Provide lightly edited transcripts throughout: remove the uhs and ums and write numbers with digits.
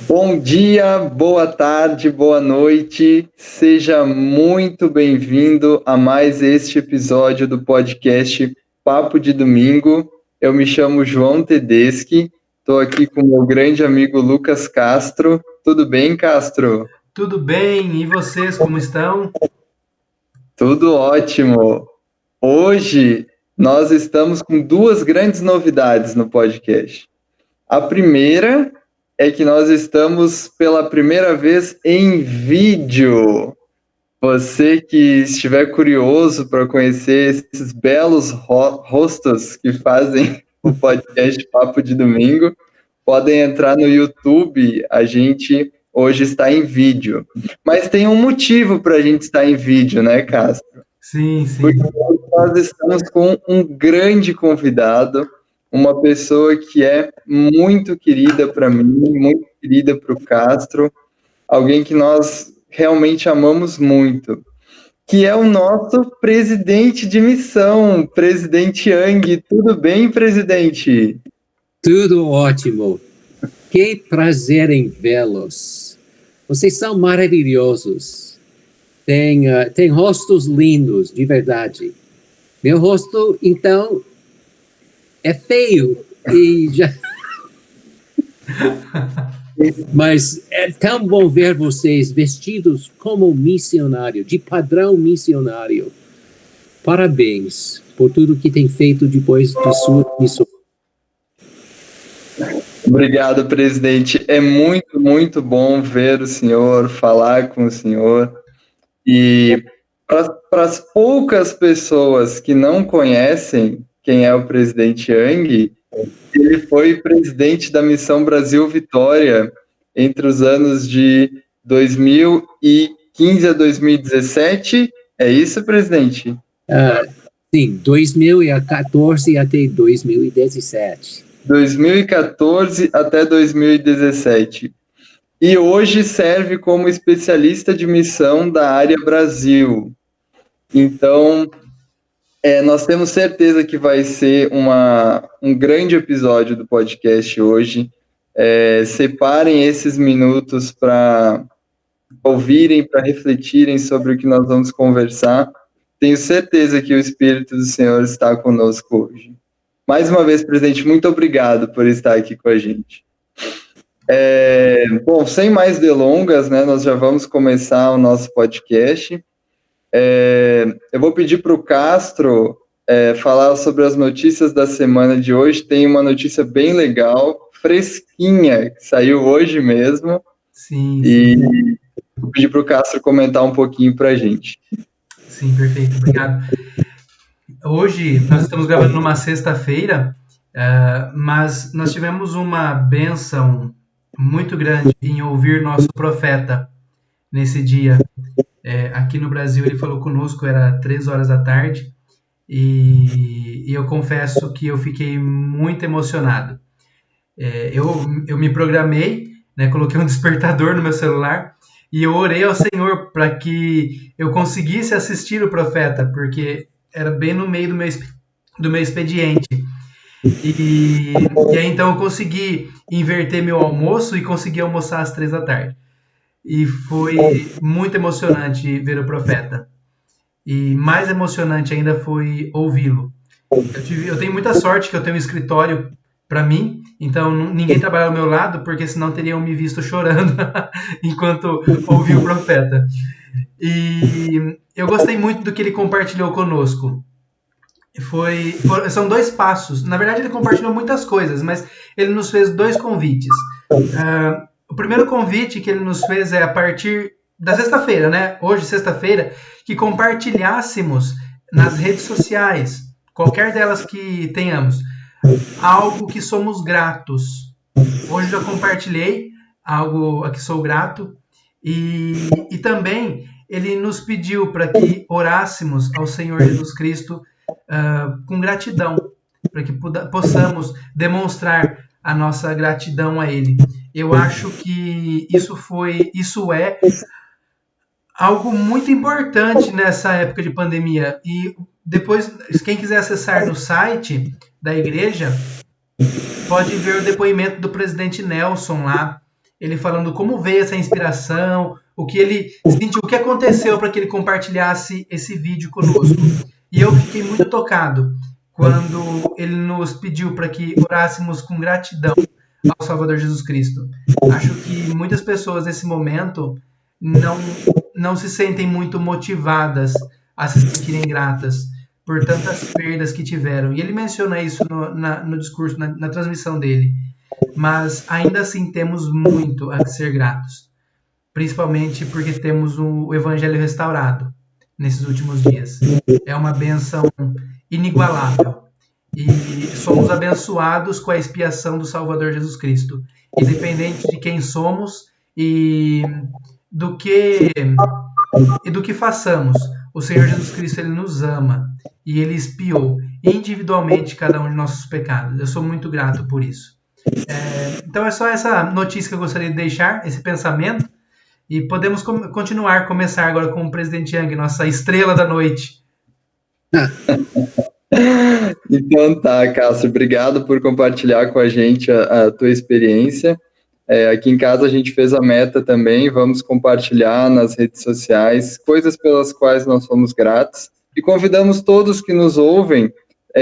Bom dia, boa tarde, boa noite. Seja muito bem-vindo a mais este episódio do podcast Papo de Domingo. Eu me chamo João Tedeschi, estou aqui com meu grande amigo Lucas Castro. Tudo bem, Castro? Tudo bem, e vocês como estão? Tudo ótimo. Hoje nós estamos com duas grandes novidades no podcast. A primeira é que nós estamos pela primeira vez em vídeo. Você que estiver curioso para conhecer esses belos rostos que fazem o podcast Papo de Domingo, podem entrar no YouTube. A gente hoje está em vídeo. Mas tem um motivo para a gente estar em vídeo, né, Castro? Sim. Porque nós estamos com um grande convidado, uma pessoa que é muito querida para mim, muito querida para o Castro, alguém que nós realmente amamos muito, que é o nosso presidente de missão, presidente Yang. Tudo bem, presidente? Tudo ótimo. Que prazer em vê-los. Vocês são maravilhosos. Tem rostos lindos, de verdade. Meu rosto, então, é feio. Mas é tão bom ver vocês vestidos como missionário, de padrão missionário. Parabéns por tudo que tem feito depois de sua missão. Obrigado, presidente. É muito, muito bom ver o senhor, falar com o senhor. E para as poucas pessoas que não conhecem quem é o presidente Yang, ele foi presidente da Missão Brasil Vitória entre os anos de 2015 a 2017. É isso, presidente? Sim, 2014 até 2017. 2014 até 2017. E hoje serve como especialista de missão da área Brasil. Então, nós temos certeza que vai ser um grande episódio do podcast hoje. Separem esses minutos para ouvirem, para refletirem sobre o que nós vamos conversar. Tenho certeza que o Espírito do Senhor está conosco hoje. Mais uma vez, presidente, muito obrigado por estar aqui com a gente. Bom, sem mais delongas, né, nós já vamos começar o nosso podcast. Eu vou pedir para o Castro falar sobre as notícias da semana de hoje. Tem uma notícia bem legal, fresquinha, que saiu hoje mesmo. Sim. E vou pedir para o Castro comentar um pouquinho para a gente. Sim, perfeito, obrigado. Hoje nós estamos gravando numa sexta-feira, mas nós tivemos uma bênção muito grande em ouvir nosso profeta nesse dia. Aqui no Brasil ele falou conosco, era 3 horas da tarde, e eu confesso que eu fiquei muito emocionado. Eu me programei, né, coloquei um despertador no meu celular e eu orei ao Senhor para que eu conseguisse assistir o profeta, porque era bem no meio do meu expediente. E aí então eu consegui inverter meu almoço e consegui almoçar às 3 da tarde. E foi muito emocionante ver o profeta. E mais emocionante ainda foi ouvi-lo. Eu tenho muita sorte que eu tenho um escritório para mim, então ninguém trabalha ao meu lado, porque senão teriam me visto chorando enquanto ouvi o profeta. E eu gostei muito do que ele compartilhou conosco. São 2 passos. Na verdade, ele compartilhou muitas coisas, mas ele nos fez 2 convites. O primeiro convite que ele nos fez é a partir da sexta-feira, né? Hoje, sexta-feira, que compartilhássemos nas redes sociais, qualquer delas que tenhamos, algo que somos gratos. Hoje já compartilhei algo a que sou grato e também ele nos pediu para que orássemos ao Senhor Jesus Cristo com gratidão, para que possamos demonstrar a nossa gratidão a Ele. Eu acho que isso é algo muito importante nessa época de pandemia. E depois, quem quiser acessar no site da igreja, pode ver o depoimento do presidente Nelson lá. ele falando como veio essa inspiração, o que ele sentiu, o que aconteceu para que ele compartilhasse esse vídeo conosco. E eu fiquei muito tocado quando ele nos pediu para que orássemos com gratidão ao Salvador Jesus Cristo. Acho que muitas pessoas nesse momento não se sentem muito motivadas a se sentirem gratas por tantas perdas que tiveram. E ele menciona isso no discurso, na transmissão dele. Mas ainda assim temos muito a ser gratos. Principalmente porque temos o Evangelho restaurado nesses últimos dias. É uma bênção inigualável. E somos abençoados com a expiação do Salvador Jesus Cristo. Independente de quem somos e do que façamos, o Senhor Jesus Cristo, ele nos ama e ele expiou individualmente cada um de nossos pecados. Eu sou muito grato por isso. Então é só essa notícia que eu gostaria de deixar, esse pensamento, e podemos começar agora com o presidente Yang, nossa estrela da noite. Então tá, Cássio, obrigado por compartilhar com a gente a tua experiência. Aqui em casa a gente fez a meta também, vamos compartilhar nas redes sociais coisas pelas quais nós somos gratos e convidamos todos que nos ouvem,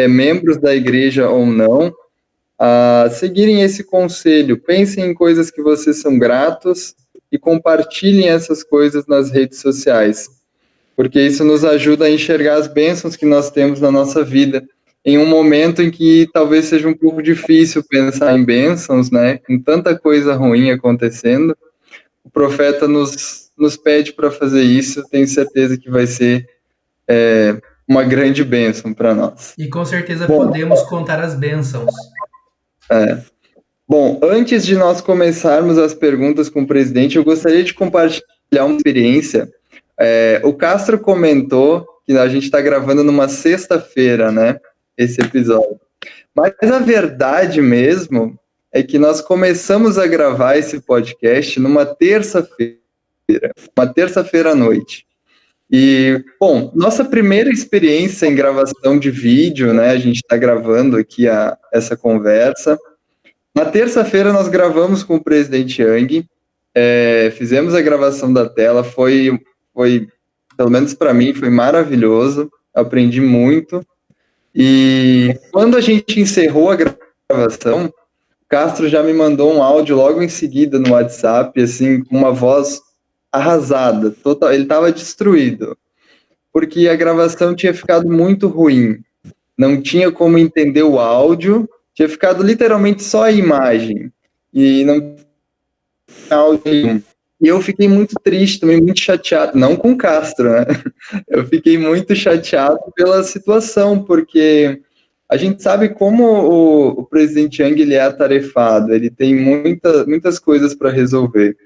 membros da igreja ou não, a seguirem esse conselho. Pensem em coisas que vocês são gratos e compartilhem essas coisas nas redes sociais, porque isso nos ajuda a enxergar as bênçãos que nós temos na nossa vida, em um momento em que talvez seja um pouco difícil pensar em bênçãos, né? Com tanta coisa ruim acontecendo, o profeta nos pede para fazer isso. Tenho certeza que vai ser uma grande bênção para nós. E com certeza podemos contar as bênçãos. Bom, antes de nós começarmos as perguntas com o presidente, eu gostaria de compartilhar uma experiência. O Castro comentou que a gente está gravando numa sexta-feira, né? Esse episódio. Mas a verdade mesmo é que nós começamos a gravar esse podcast numa terça-feira à noite. E, bom, nossa primeira experiência em gravação de vídeo, né? A gente está gravando aqui essa conversa. Na terça-feira nós gravamos com o presidente Yang, fizemos a gravação da tela, foi pelo menos para mim, foi maravilhoso, aprendi muito. E quando a gente encerrou a gravação, o Castro já me mandou um áudio logo em seguida no WhatsApp, assim, com uma voz arrasada, total, ele estava destruído, porque a gravação tinha ficado muito ruim, não tinha como entender o áudio, tinha ficado literalmente só a imagem, e não tinha áudio nenhum. E eu fiquei muito triste, também muito chateado, não com o Castro, né? Eu fiquei muito chateado pela situação, porque a gente sabe como o presidente Yang ele é atarefado, ele tem muitas coisas para resolver.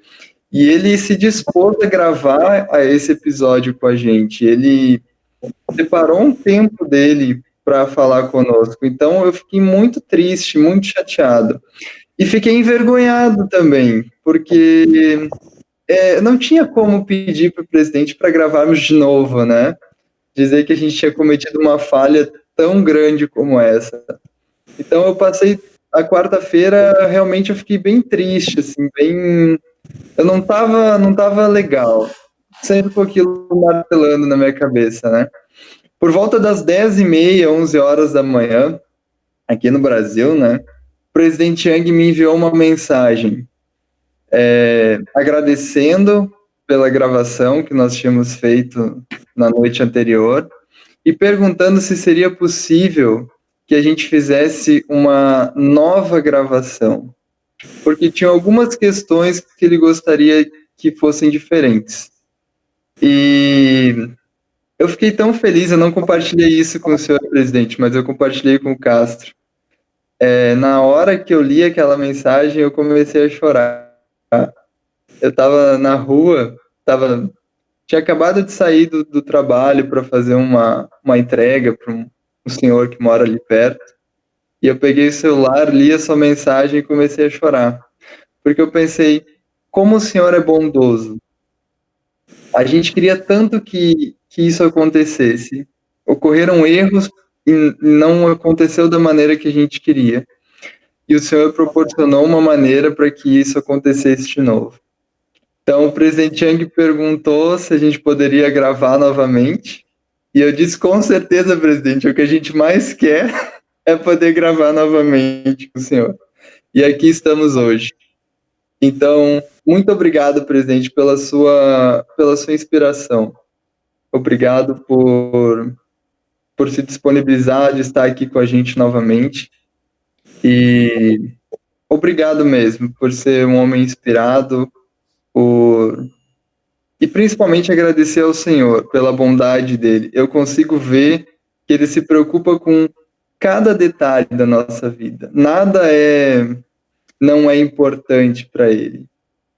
E ele se dispôs a gravar esse episódio com a gente, ele separou um tempo dele para falar conosco, então eu fiquei muito triste, muito chateado. E fiquei envergonhado também, porque não tinha como pedir para o presidente para gravarmos de novo, né? Dizer que a gente tinha cometido uma falha tão grande como essa. Então eu passei a quarta-feira, realmente eu fiquei bem triste, assim, eu não tava legal, sempre com aquilo martelando na minha cabeça, né? Por volta das 10h30, 11 horas da manhã, aqui no Brasil, né? O presidente Yang me enviou uma mensagem agradecendo pela gravação que nós tínhamos feito na noite anterior e perguntando se seria possível que a gente fizesse uma nova gravação, porque tinha algumas questões que ele gostaria que fossem diferentes. E eu fiquei tão feliz, eu não compartilhei isso com o senhor presidente, mas eu compartilhei com o Castro. Na hora que eu li aquela mensagem, eu comecei a chorar. Eu estava na rua, tinha acabado de sair do trabalho para fazer uma entrega para um senhor que mora ali perto, e eu peguei o celular, li a sua mensagem e comecei a chorar, porque eu pensei, como o senhor é bondoso. A gente queria tanto que isso acontecesse, ocorreram erros e não aconteceu da maneira que a gente queria. e o Senhor proporcionou uma maneira para que isso acontecesse de novo. Então, o presidente Yang perguntou se a gente poderia gravar novamente, e eu disse, com certeza, presidente, o que a gente mais quer é poder gravar novamente com o senhor. E aqui estamos hoje. Então, muito obrigado, presidente, pela sua inspiração. Obrigado por se disponibilizar de estar aqui com a gente novamente. E obrigado mesmo por ser um homem inspirado, e principalmente agradecer ao Senhor pela bondade dele. Eu consigo ver que ele se preocupa com cada detalhe da nossa vida. Nada não é importante para ele.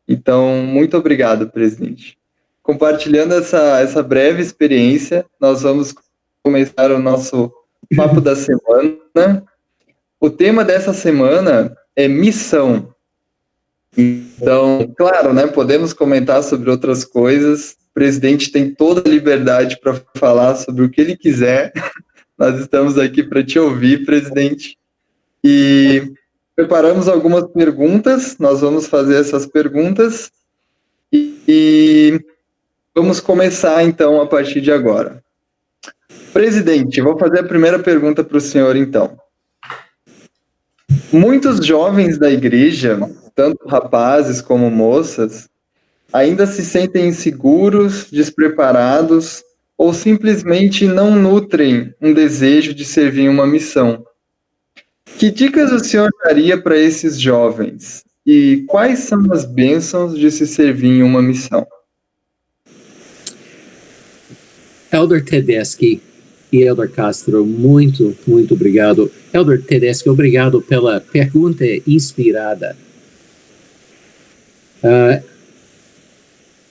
Então, muito obrigado, presidente. Compartilhando essa breve experiência, nós vamos começar o nosso papo da semana. O tema dessa semana é missão. Então, claro, né, podemos comentar sobre outras coisas. O presidente tem toda a liberdade para falar sobre o que ele quiser. Nós estamos aqui para te ouvir, presidente. E preparamos algumas perguntas. Nós vamos fazer essas perguntas e vamos começar, então, a partir de agora. Presidente, vou fazer a primeira pergunta para o senhor, então. Muitos jovens da igreja, tanto rapazes como moças, ainda se sentem inseguros, despreparados ou simplesmente não nutrem um desejo de servir em uma missão. Que dicas o senhor daria para esses jovens? E quais são as bênçãos de se servir em uma missão? Elder Tedeschi e Elder Castro, muito obrigado. Elder Tedeschi, obrigado pela pergunta inspirada.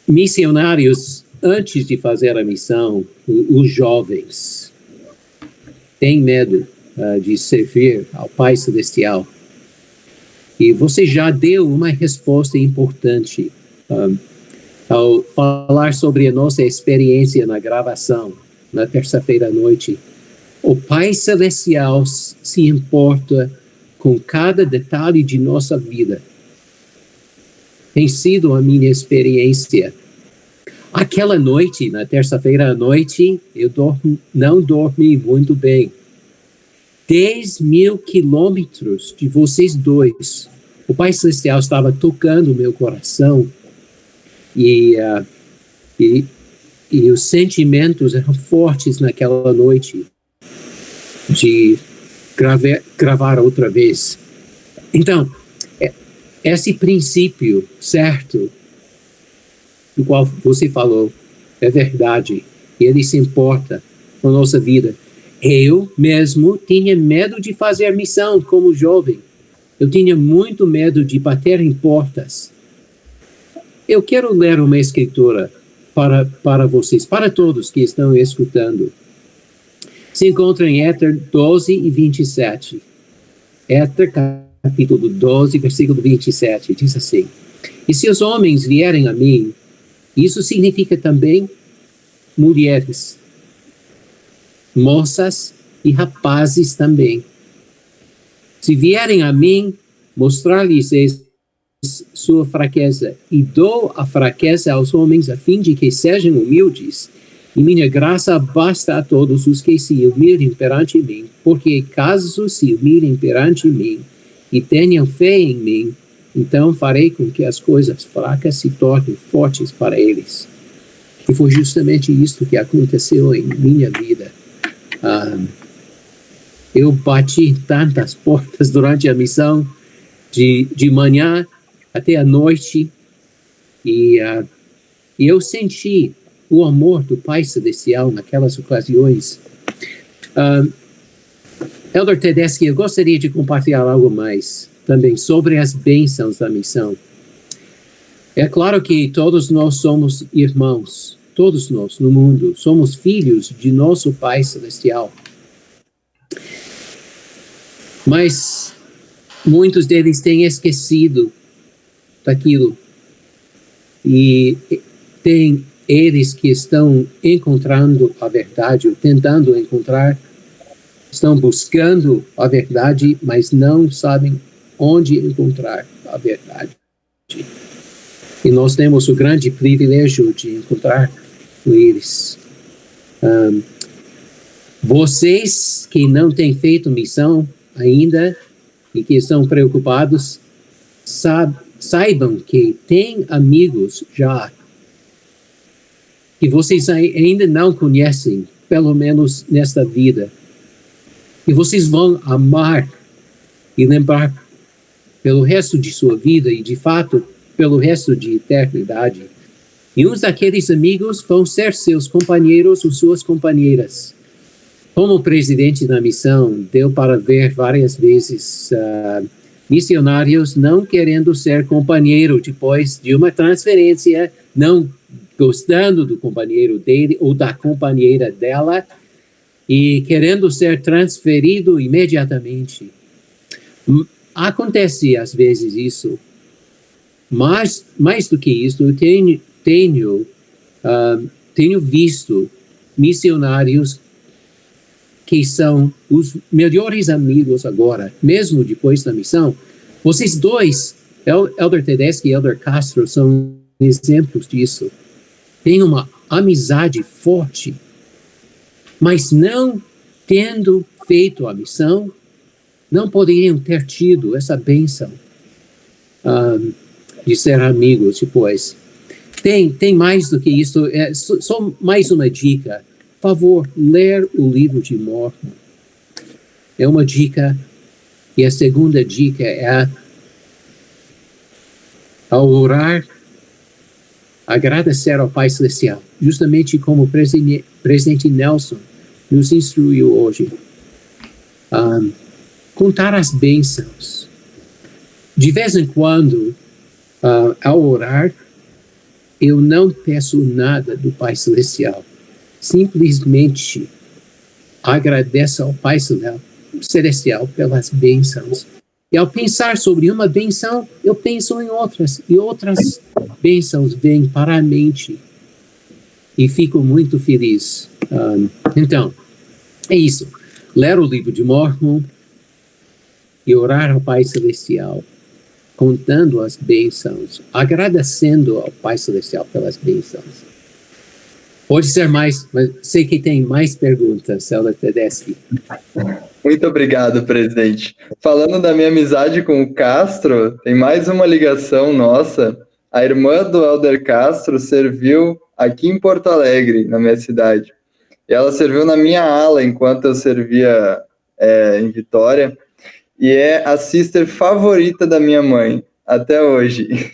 Missionários, antes de fazer a missão, os jovens têm medo de servir ao Pai Celestial. E você já deu uma resposta importante ao falar sobre a nossa experiência na gravação, na terça-feira à noite. O Pai Celestial se importa com cada detalhe de nossa vida. Tem sido a minha experiência. Aquela noite, na terça-feira à noite, eu não dormi muito bem. 10.000 quilômetros de vocês dois. O Pai Celestial estava tocando o meu coração e os sentimentos eram fortes naquela noite de gravar outra vez. Então, esse princípio certo do qual você falou é verdade. Ele se importa com a nossa vida. Eu mesmo tinha medo de fazer missão como jovem. Eu tinha muito medo de bater em portas. Eu quero ler uma escritura para vocês, para todos que estão escutando. Se encontra em Éter 12 e 27. Éter, capítulo 12, versículo 27, diz assim: E se os homens vierem a mim, isso significa também mulheres, moças e rapazes também. Se vierem a mim, mostrar-lhes sua fraqueza, e dou a fraqueza aos homens a fim de que sejam humildes, e minha graça basta a todos os que se humilhem perante mim, porque caso se humilhem perante mim e tenham fé em mim, então farei com que as coisas fracas se tornem fortes para eles. E foi justamente isso que aconteceu em minha vida. Eu bati tantas portas durante a missão, de manhã até a noite, e eu senti o amor do Pai Celestial naquelas ocasiões. Elder Tedeschi, eu gostaria de compartilhar algo mais também sobre as bênçãos da missão. É claro que todos nós somos irmãos, todos nós no mundo somos filhos de nosso Pai Celestial. Mas muitos deles têm esquecido daquilo. E tem eles que estão encontrando a verdade, ou tentando encontrar, estão buscando a verdade, mas não sabem onde encontrar a verdade. E nós temos o grande privilégio de encontrar com eles. Vocês que não têm feito missão ainda e que estão preocupados, saibam que tem amigos já que vocês ainda não conhecem, pelo menos nesta vida. E vocês vão amar e lembrar pelo resto de sua vida e, de fato, pelo resto de eternidade. E uns daqueles amigos vão ser seus companheiros ou suas companheiras. Como presidente da missão, deu para ver várias vezes missionários não querendo ser companheiro depois de uma transferência, não gostando do companheiro dele ou da companheira dela e querendo ser transferido imediatamente. Acontece às vezes isso, mas mais do que isso, eu tenho visto missionários que são os melhores amigos agora, mesmo depois da missão. Vocês dois, Elder Tedeschi e Elder Castro, são exemplos disso. Tem uma amizade forte, mas não tendo feito a missão, não poderiam ter tido essa bênção de ser amigos depois. Tem mais do que isso, só mais uma dica. Por favor, ler o livro de Mormon. É uma dica. E a segunda dica é, ao orar, agradecer ao Pai Celestial, justamente como o presidente Nelson nos instruiu hoje. Contar as bênçãos. De vez em quando, ao orar, eu não peço nada do Pai Celestial. Simplesmente agradeço ao Pai Celestial pelas bênçãos. E ao pensar sobre uma bênção, eu penso em outras. E outras bênçãos vêm para a mente. E fico muito feliz. Então, é isso. Ler o livro de Mormon e orar ao Pai Celestial, contando as bênçãos, agradecendo ao Pai Celestial pelas bênçãos. Pode ser mais, mas sei que tem mais perguntas, Elder Tedeschi. Muito obrigado, presidente. Falando da minha amizade com o Castro, tem mais uma ligação nossa. A irmã do Elder Castro serviu aqui em Porto Alegre, na minha cidade. E ela serviu na minha ala enquanto eu servia em Vitória. E é a sister favorita da minha mãe, até hoje.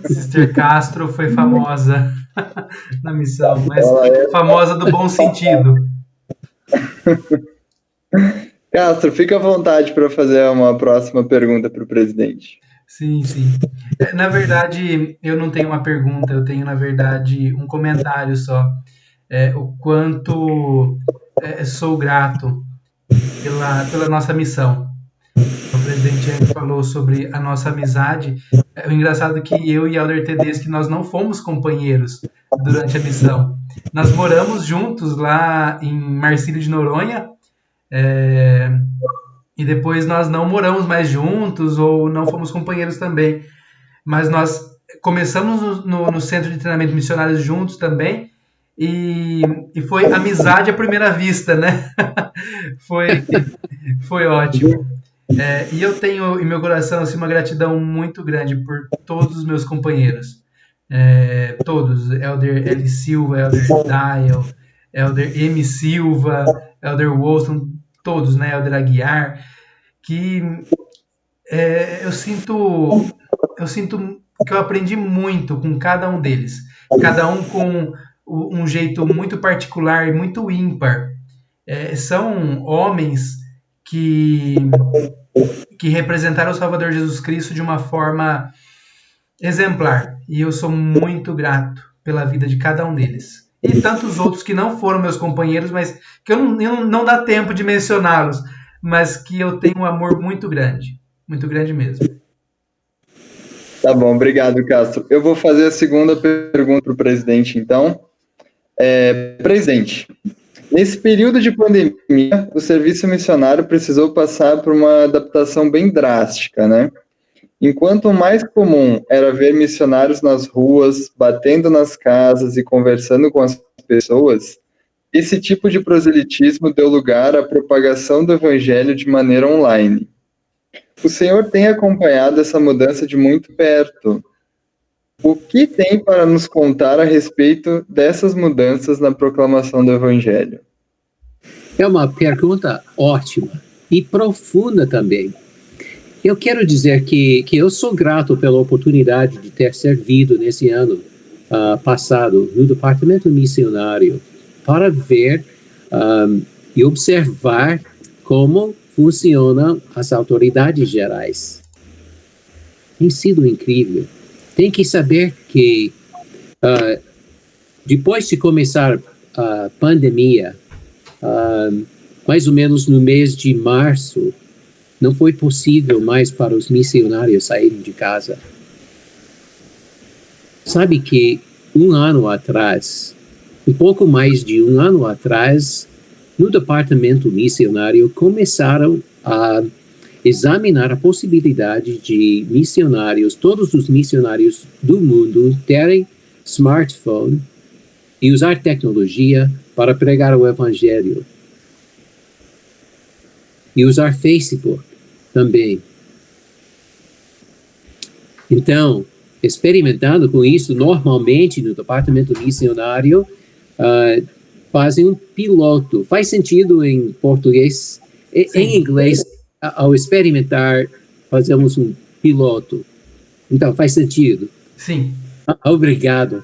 Sister Castro foi famosa na missão, mas famosa do bom sentido. Castro, fica à vontade para fazer uma próxima pergunta para o presidente. Sim, sim. Na verdade, eu não tenho uma pergunta, eu tenho, na verdade, um comentário só. O quanto sou grato pela nossa missão. O presidente falou sobre a nossa amizade. O engraçado é que eu e Elder Tedeschi, nós não fomos companheiros durante a missão. Nós moramos juntos lá em Marcílio de Noronha, e depois nós não moramos mais juntos ou não fomos companheiros também. Mas nós começamos no Centro de Treinamento Missionários juntos também, e foi amizade à primeira vista, né? Foi ótimo. E eu tenho em meu coração assim, uma gratidão muito grande por todos os meus companheiros. Todos, Elder L. Silva, Elder Dial, Elder M. Silva, Elder Wilson, todos, né? Elder Aguiar, que eu sinto que eu aprendi muito com cada um deles, cada um com um jeito muito particular e muito ímpar. São homens que representaram o Salvador Jesus Cristo de uma forma exemplar. E eu sou muito grato pela vida de cada um deles. E tantos outros que não foram meus companheiros, mas que eu não dá tempo de mencioná-los, mas que eu tenho um amor muito grande mesmo. Tá bom, obrigado, Castro. Eu vou fazer a segunda pergunta para o presidente, então. Presidente, Nesse período de pandemia, o serviço missionário precisou passar por uma adaptação bem drástica, né? Enquanto o mais comum era ver missionários nas ruas, batendo nas casas e conversando com as pessoas, esse tipo de proselitismo deu lugar à propagação do evangelho de maneira online. O Senhor tem acompanhado essa mudança de muito perto. O que tem para nos contar a respeito dessas mudanças na proclamação do evangelho? É uma pergunta ótima e profunda também. Eu quero dizer que eu sou grato pela oportunidade de ter servido nesse ano passado no departamento missionário para ver e observar como funcionam as autoridades gerais. Tem sido incrível. Tem que saber que depois de começar a pandemia, mais ou menos no mês de março, não foi possível mais para os missionários saírem de casa. Sabe que um pouco mais de um ano atrás, no departamento missionário, começaram a examinar a possibilidade de missionários, todos os missionários do mundo, terem smartphone e usar tecnologia para pregar o evangelho. E usar Facebook também. Então, experimentando com isso, normalmente no departamento missionário, fazem um piloto. Faz sentido em português? Em inglês, ao experimentar, fazemos um piloto. Então, faz sentido? Sim. Obrigado.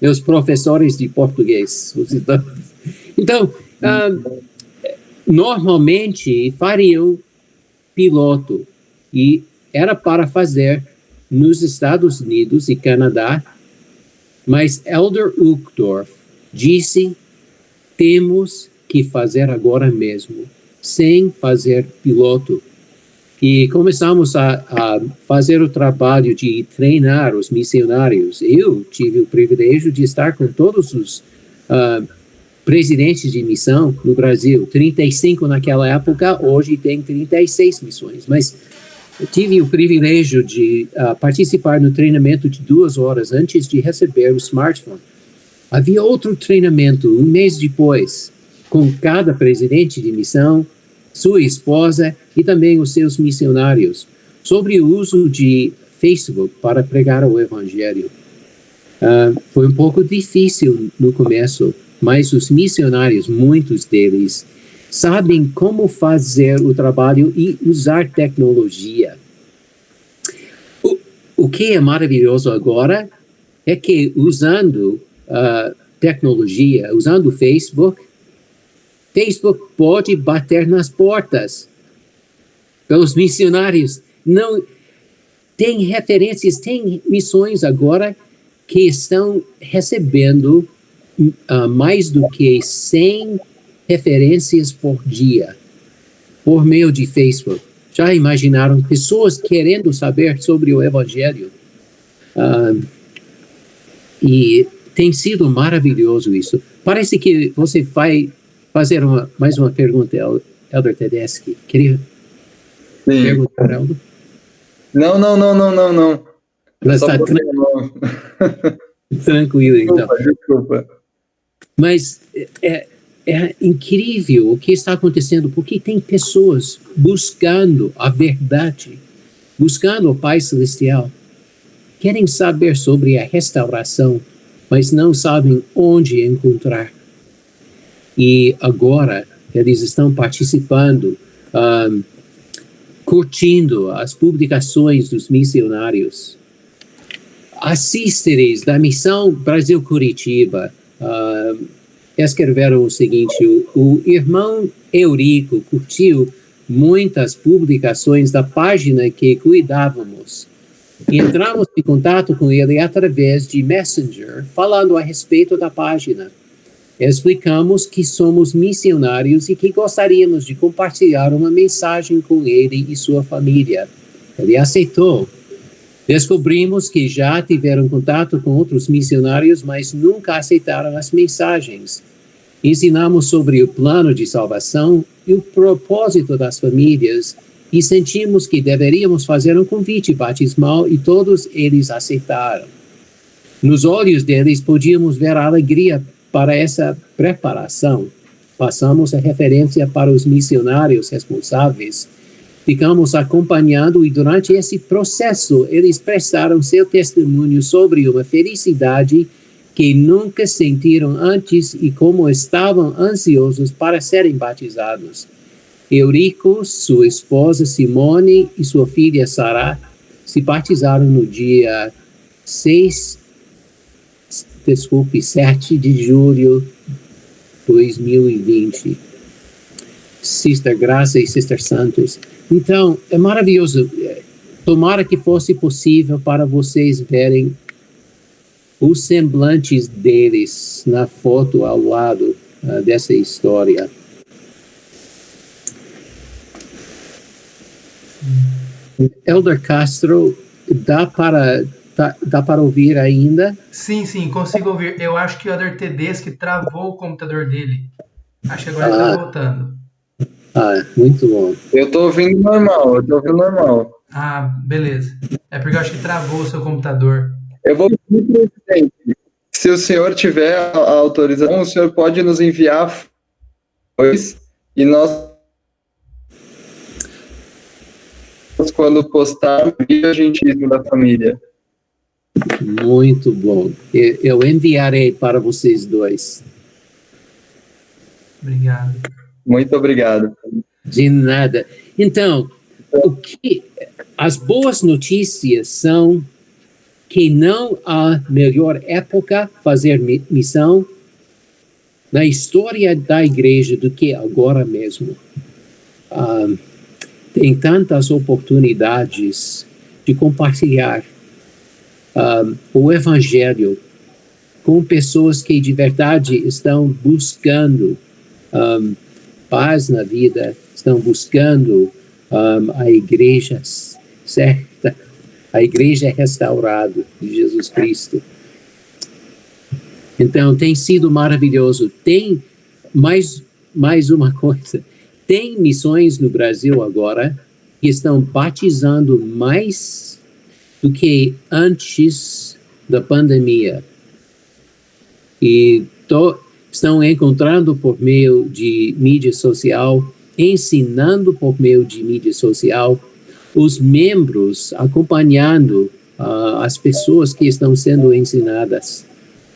Meus professores de português. Então, normalmente fariam piloto e era para fazer nos Estados Unidos e Canadá, mas Elder Uchtdorf disse: temos que fazer agora mesmo, sem fazer piloto. E começamos a fazer o trabalho de treinar os missionários. Eu tive o privilégio de estar com todos os presidentes de missão no Brasil, 35 naquela época, hoje tem 36 missões, mas eu tive o privilégio de participar no treinamento de 2 horas antes de receber o smartphone. Havia outro treinamento, um mês depois, com cada presidente de missão, sua esposa e também os seus missionários, sobre o uso de Facebook para pregar o evangelho. Foi um pouco difícil no começo, mas os missionários, muitos deles, sabem como fazer o trabalho e usar tecnologia. O que é maravilhoso agora é que usando tecnologia, usando o Facebook pode bater nas portas pelos missionários. Não tem referências, tem missões agora que estão recebendo mais do que 100 referências por dia, por meio de Facebook. Já imaginaram pessoas querendo saber sobre o Evangelho? E tem sido maravilhoso isso. Parece que você vai fazer mais uma pergunta, Elder Tedeschi. Queria perguntar, Elder? Não. Está tranquilo, então. Desculpa. Mas é incrível o que está acontecendo, porque tem pessoas buscando a verdade, buscando o Pai Celestial, querem saber sobre a restauração, mas não sabem onde encontrar. E agora eles estão participando, curtindo as publicações dos missionários. Assísteres da Missão Brasil Curitiba escreveram o seguinte: o irmão Eurico curtiu muitas publicações da página que cuidávamos. Entramos em contato com ele através de Messenger, falando a respeito da página. Explicamos que somos missionários e que gostaríamos de compartilhar uma mensagem com ele e sua família. Ele aceitou. Descobrimos que já tiveram contato com outros missionários, mas nunca aceitaram as mensagens. Ensinamos sobre o plano de salvação e o propósito das famílias e sentimos que deveríamos fazer um convite batismal e todos eles aceitaram. Nos olhos deles podíamos ver a alegria para essa preparação. Passamos a referência para os missionários responsáveis. Ficamos acompanhando e durante esse processo eles prestaram seu testemunho sobre uma felicidade que nunca sentiram antes e como estavam ansiosos para serem batizados. Eurico, sua esposa Simone e sua filha Sara se batizaram no dia 7 de julho de 2020. Sister Graça e Sister Santos. Então, é maravilhoso. Tomara que fosse possível para vocês verem os semblantes deles na foto ao lado dessa história. Elder Castro, dá para ouvir ainda? Sim, consigo ouvir. Eu acho que o Elder Tedeschi travou o computador dele. Acho que agora ele está voltando. Muito bom. Eu estou ouvindo normal. Ah, beleza. É porque eu acho que travou o seu computador. Eu vou pedir, presidente, se o senhor tiver a autorização, o senhor pode nos enviar depois e nós, quando postar, a gente da família. Muito bom. Eu enviarei para vocês dois. Obrigado. Muito obrigado. De nada. Então, as boas notícias são que não há melhor época fazer missão na história da igreja do que agora mesmo. Tem tantas oportunidades de compartilhar o evangelho com pessoas que de verdade estão buscando paz na vida, estão buscando a igreja certa, a igreja restaurada de Jesus Cristo. Então, tem sido maravilhoso. Tem mais uma coisa. Tem missões no Brasil agora que estão batizando mais do que antes da pandemia. E estão encontrando por meio de mídia social, ensinando por meio de mídia social, os membros acompanhando as pessoas que estão sendo ensinadas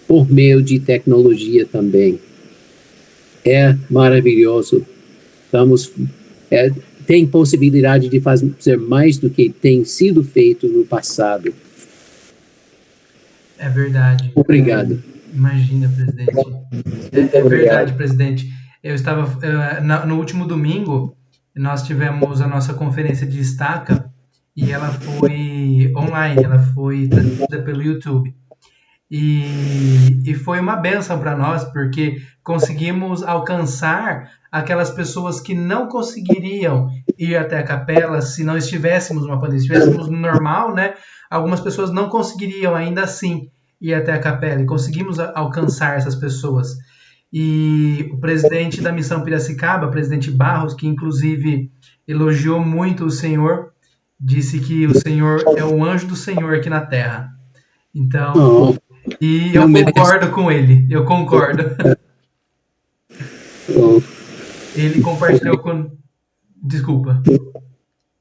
por meio de tecnologia também. É maravilhoso. Tem possibilidade de fazer mais do que tem sido feito no passado. É verdade. Obrigado. Imagina, presidente. É verdade, presidente. Eu estava no último domingo, nós tivemos a nossa conferência de estaca e ela foi online, ela foi transmitida pelo YouTube. E foi uma bênção para nós, porque conseguimos alcançar aquelas pessoas que não conseguiriam ir até a capela se não estivéssemos numa pandemia. Se estivéssemos no normal, né? Algumas pessoas não conseguiriam ainda assim ir até a capela, e conseguimos alcançar essas pessoas. E o presidente da Missão Piracicaba, presidente Barros, que inclusive elogiou muito o Senhor, disse que o Senhor é o anjo do Senhor aqui na Terra. Então, e eu concordo com ele, eu concordo. Ele compartilhou com... Desculpa.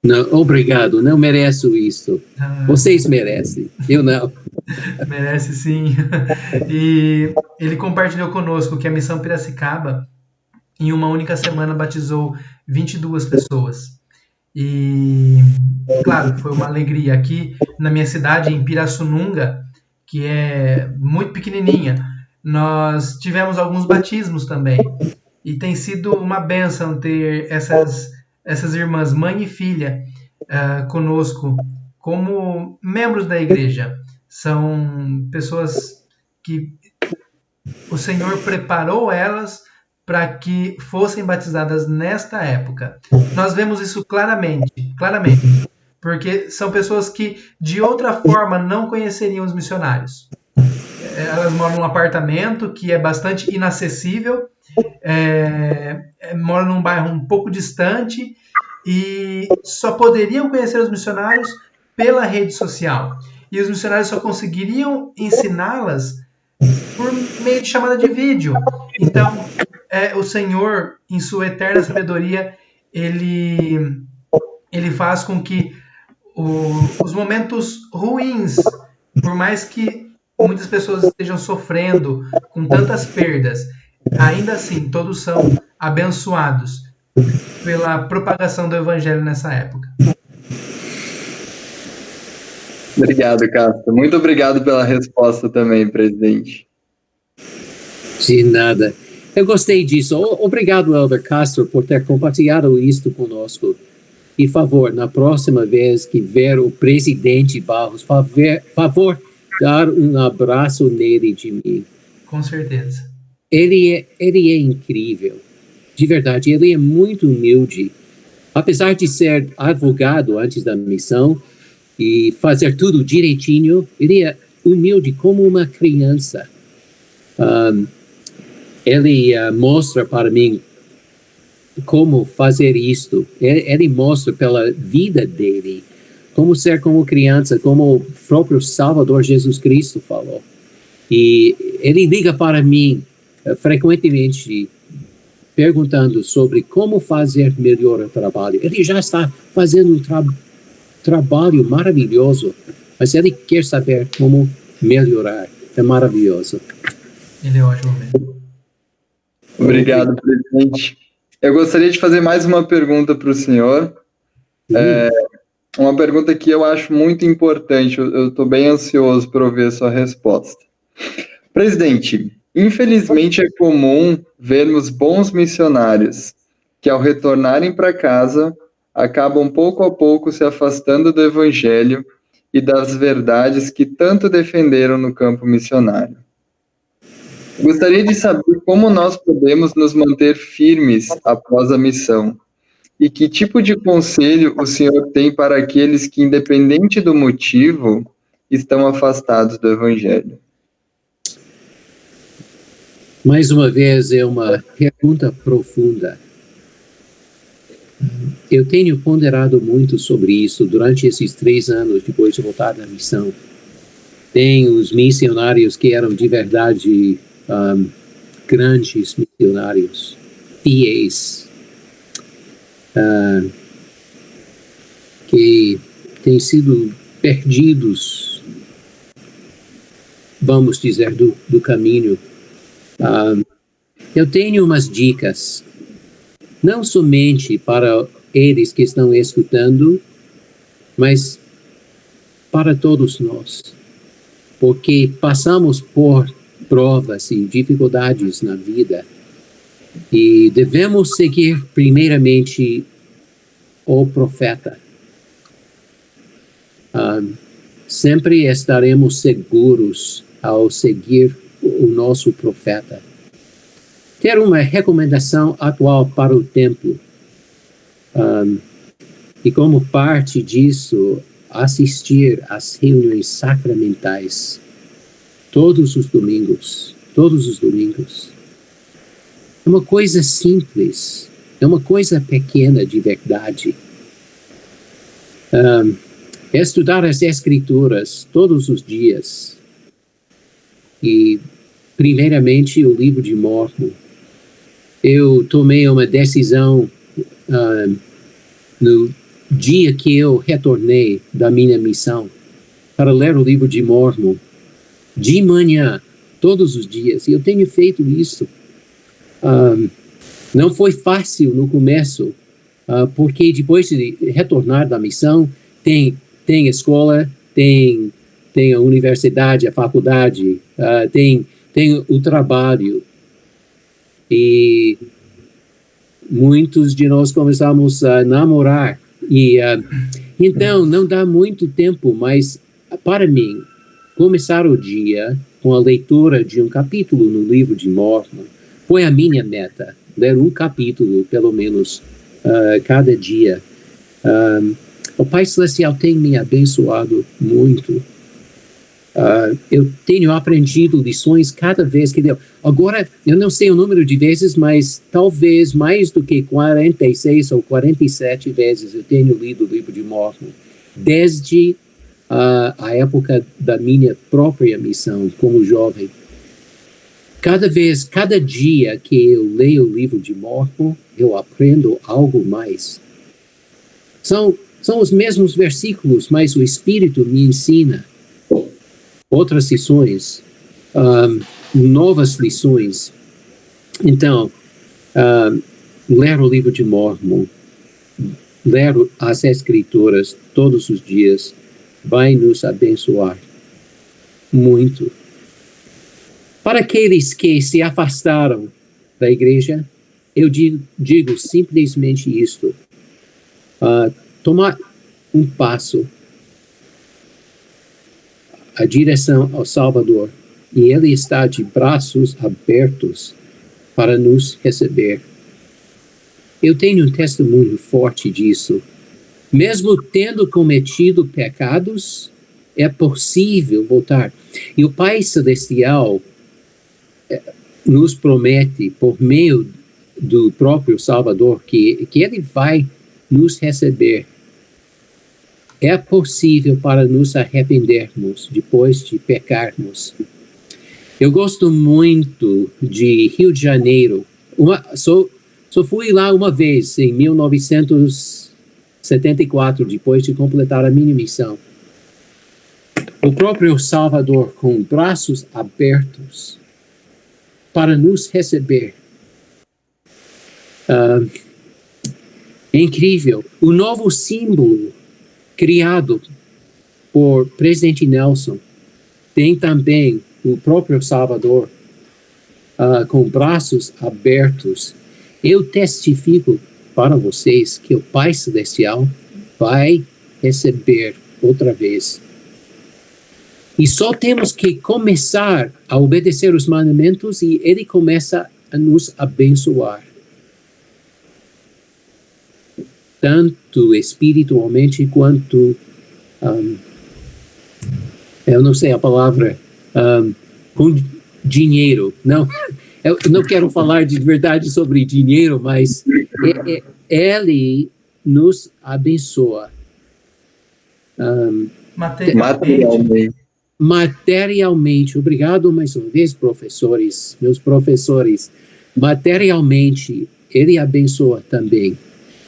Não, obrigado, não mereço isso. Vocês merecem, eu não. Merece sim. E ele compartilhou conosco que a Missão Piracicaba, em uma única semana, batizou 22 pessoas. E, claro, foi uma alegria. Aqui na minha cidade, em Pirassununga, que é muito pequenininha, nós tivemos alguns batismos também. E tem sido uma bênção ter essas irmãs, mãe e filha, conosco, como membros da igreja. São pessoas que o Senhor preparou elas para que fossem batizadas nesta época. Nós vemos isso claramente, porque são pessoas que de outra forma não conheceriam os missionários. elas moram num apartamento que é bastante inacessível, moram num bairro um pouco distante e só poderiam conhecer os missionários pela rede social. E os missionários só conseguiriam ensiná-las por meio de chamada de vídeo. Então, o Senhor, em sua eterna sabedoria, ele faz com que os momentos ruins, por mais que muitas pessoas estejam sofrendo com tantas perdas, ainda assim, todos são abençoados pela propagação do Evangelho nessa época. Obrigado, Castro. Muito obrigado pela resposta também, presidente. De nada. Eu gostei disso. Obrigado, Elder Castro, por ter compartilhado isso conosco. E, por favor, na próxima vez que ver o presidente Barros, favor dar um abraço nele de mim. Com certeza. Ele é incrível. De verdade, ele é muito humilde. Apesar de ser advogado antes da missão e fazer tudo direitinho, ele é humilde como uma criança. Ele mostra para mim como fazer isto. Ele mostra pela vida dele como ser como criança, como o próprio Salvador Jesus Cristo falou. E ele liga para mim frequentemente perguntando sobre como fazer melhor o trabalho. Ele já está fazendo um trabalho maravilhoso, mas ele quer saber como melhorar. É maravilhoso. Ele é ótimo mesmo. Obrigado, presidente. Eu gostaria de fazer mais uma pergunta para o senhor. Uma pergunta que eu acho muito importante. Eu estou bem ansioso para ouvir a sua resposta. Presidente, infelizmente é comum vermos bons missionários que, ao retornarem para casa, acabam pouco a pouco se afastando do Evangelho e das verdades que tanto defenderam no campo missionário. Gostaria de saber como nós podemos nos manter firmes após a missão e que tipo de conselho o senhor tem para aqueles que, independente do motivo, estão afastados do Evangelho. Mais uma vez, é uma pergunta profunda. Eu tenho ponderado muito sobre isso durante esses 3 anos depois de voltar da missão. Tem os missionários que eram de verdade grandes missionários, fiéis, que têm sido perdidos, vamos dizer, do caminho. Eu tenho umas dicas, não somente para eles que estão escutando, mas para todos nós, porque passamos por provas e dificuldades na vida e devemos seguir primeiramente o profeta. Sempre estaremos seguros ao seguir o nosso profeta. Ter uma recomendação atual para o templo. E como parte disso, assistir às reuniões sacramentais todos os domingos. É uma coisa simples, é uma coisa pequena de verdade. Estudar as Escrituras todos os dias. E, primeiramente, o livro de Mórmon. Eu tomei uma decisão no dia que eu retornei da minha missão para ler o livro de Mórmon de manhã, todos os dias. E eu tenho feito isso. Não foi fácil no começo, porque depois de retornar da missão, tem escola, tem a universidade, a faculdade, tem o trabalho. E muitos de nós começamos a namorar. E então, não dá muito tempo, mas para mim, começar o dia com a leitura de um capítulo no livro de Mórmon foi a minha meta. Ler um capítulo, pelo menos, cada dia. O Pai Celestial tem me abençoado muito. eu tenho aprendido lições cada vez que deu. Agora, eu não sei o número de vezes, mas talvez mais do que 46 ou 47 vezes eu tenho lido o livro de Mormon, desde a época da minha própria missão como jovem. Cada dia que eu leio o livro de Mormon, eu aprendo algo mais. São os mesmos versículos, mas o Espírito me ensina outras lições, novas lições. Então, ler o livro de Mormon, ler as Escrituras todos os dias, vai nos abençoar muito. Para aqueles que se afastaram da igreja, eu digo simplesmente isto: tomar um passo a direção ao Salvador, e Ele está de braços abertos para nos receber. Eu tenho um testemunho forte disso. Mesmo tendo cometido pecados, é possível voltar. E o Pai Celestial nos promete, por meio do próprio Salvador, que Ele vai nos receber. É possível para nos arrependermos depois de pecarmos. Eu gosto muito de Rio de Janeiro. Só fui lá uma vez, em 1974, depois de completar a minha missão. O próprio Salvador, com braços abertos para nos receber. É incrível. O novo símbolo criado por presidente Nelson tem também o próprio Salvador com braços abertos. Eu testifico para vocês que o Pai Celestial vai receber outra vez. E só temos que começar a obedecer os mandamentos e Ele começa a nos abençoar. Tanto espiritualmente quanto, eu não sei a palavra, com dinheiro. Não, eu não quero falar de verdade sobre dinheiro, mas Ele nos abençoa. Materialmente. Obrigado mais uma vez, professores, meus professores. Materialmente, Ele abençoa também.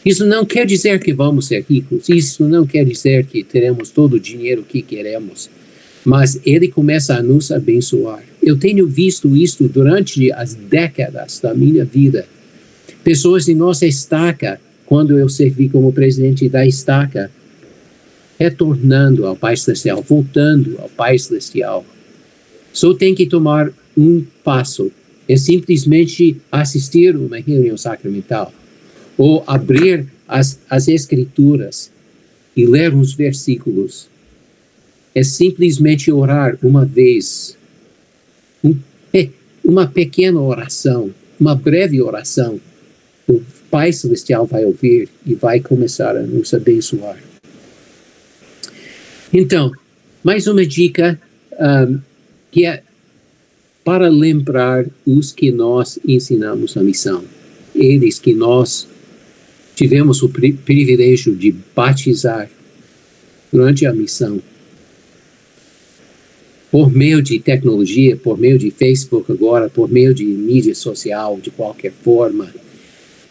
Isso não quer dizer que vamos ser ricos, isso não quer dizer que teremos todo o dinheiro que queremos, mas Ele começa a nos abençoar. Eu tenho visto isso durante as décadas da minha vida. Pessoas de nossa estaca, quando eu servi como presidente da estaca, retornando ao Pai Celestial, voltando ao Pai Celestial. Só tem que tomar um passo, é simplesmente assistir a uma reunião sacramental, ou abrir as Escrituras e ler uns versículos. É simplesmente orar uma vez, uma pequena oração, uma breve oração. O Pai Celestial vai ouvir e vai começar a nos abençoar. Então, mais uma dica que é para lembrar os que nós ensinamos na missão. Eles que nós tivemos o privilégio de batizar durante a missão. Por meio de tecnologia, por meio de Facebook agora, por meio de mídia social, de qualquer forma,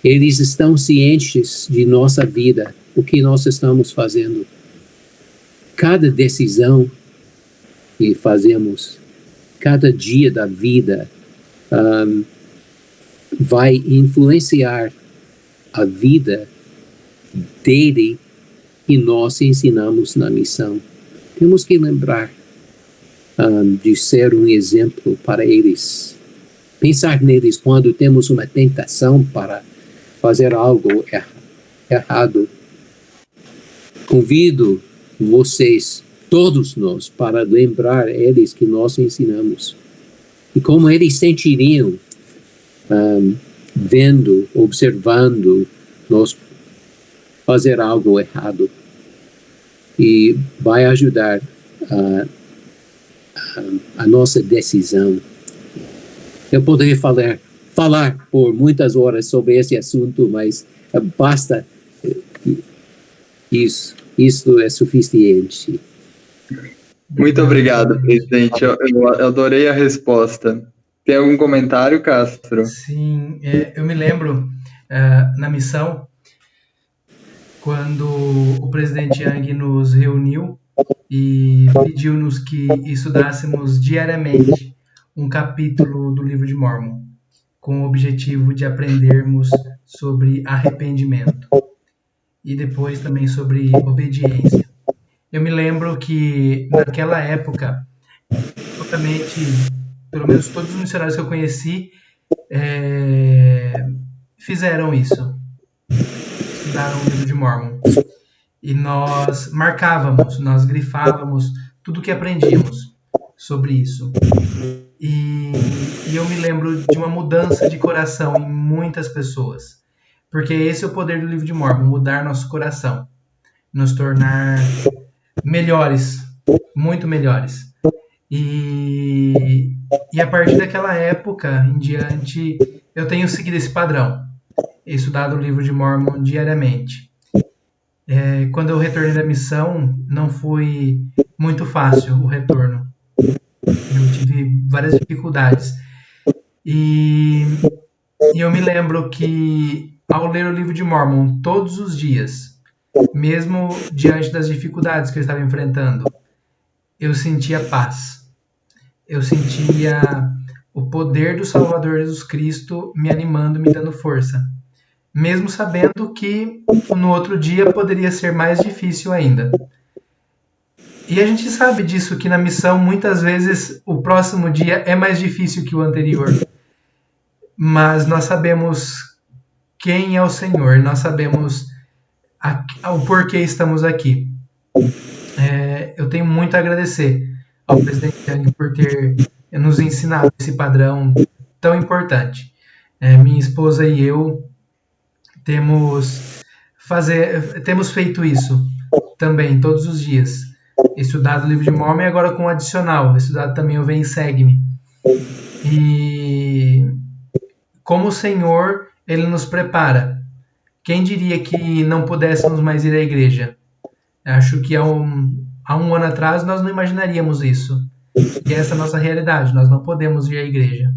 eles estão cientes de nossa vida, o que nós estamos fazendo. Cada decisão que fazemos, cada dia da vida, vai influenciar a vida dele que nós ensinamos na missão. Temos que lembrar de ser um exemplo para eles. Pensar neles quando temos uma tentação para fazer algo errado. Convido vocês, todos nós, para lembrar eles que nós ensinamos. E como eles sentiriam vendo, observando nós fazer algo errado. E vai ajudar a nossa decisão. Eu poderia falar por muitas horas sobre esse assunto, mas basta isso. Isso é suficiente. Muito obrigado, presidente. Eu adorei a resposta. Tem algum comentário, Castro? Sim, eu me lembro na missão, quando o presidente Yang nos reuniu e pediu-nos que estudássemos diariamente um capítulo do livro de Mórmon, com o objetivo de aprendermos sobre arrependimento e depois também sobre obediência. Eu me lembro que naquela época, totalmente, pelo menos todos os missionários que eu conheci fizeram isso, estudaram o livro de Mórmon. E nós marcávamos, nós grifávamos tudo que aprendíamos sobre isso. E eu me lembro de uma mudança de coração em muitas pessoas. Porque esse é o poder do livro de Mórmon, mudar nosso coração. Nos tornar melhores, muito melhores. E a partir daquela época em diante, eu tenho seguido esse padrão. Estudado o livro de Mórmon diariamente. Quando eu retornei da missão, não foi muito fácil o retorno. Eu tive várias dificuldades. E eu me lembro que, ao ler o livro de Mórmon todos os dias, mesmo diante das dificuldades que eu estava enfrentando, eu sentia paz. Eu sentia o poder do Salvador Jesus Cristo me animando, me dando força. Mesmo sabendo que no outro dia poderia ser mais difícil ainda. E a gente sabe disso, que na missão, muitas vezes, o próximo dia é mais difícil que o anterior. Mas nós sabemos quem é o Senhor, nós sabemos o porquê estamos aqui. Eu tenho muito a agradecer ao presidente Yang por ter nos ensinado esse padrão tão importante. Minha esposa e eu temos feito isso também todos os dias. Estudado o livro de Mórmon e agora com o adicional, estudado também o Vem e Segue-me. E como o Senhor, Ele nos prepara. Quem diria que não pudéssemos mais ir à igreja? Acho que há um ano atrás nós não imaginaríamos isso. E essa é a nossa realidade, nós não podemos ir à igreja.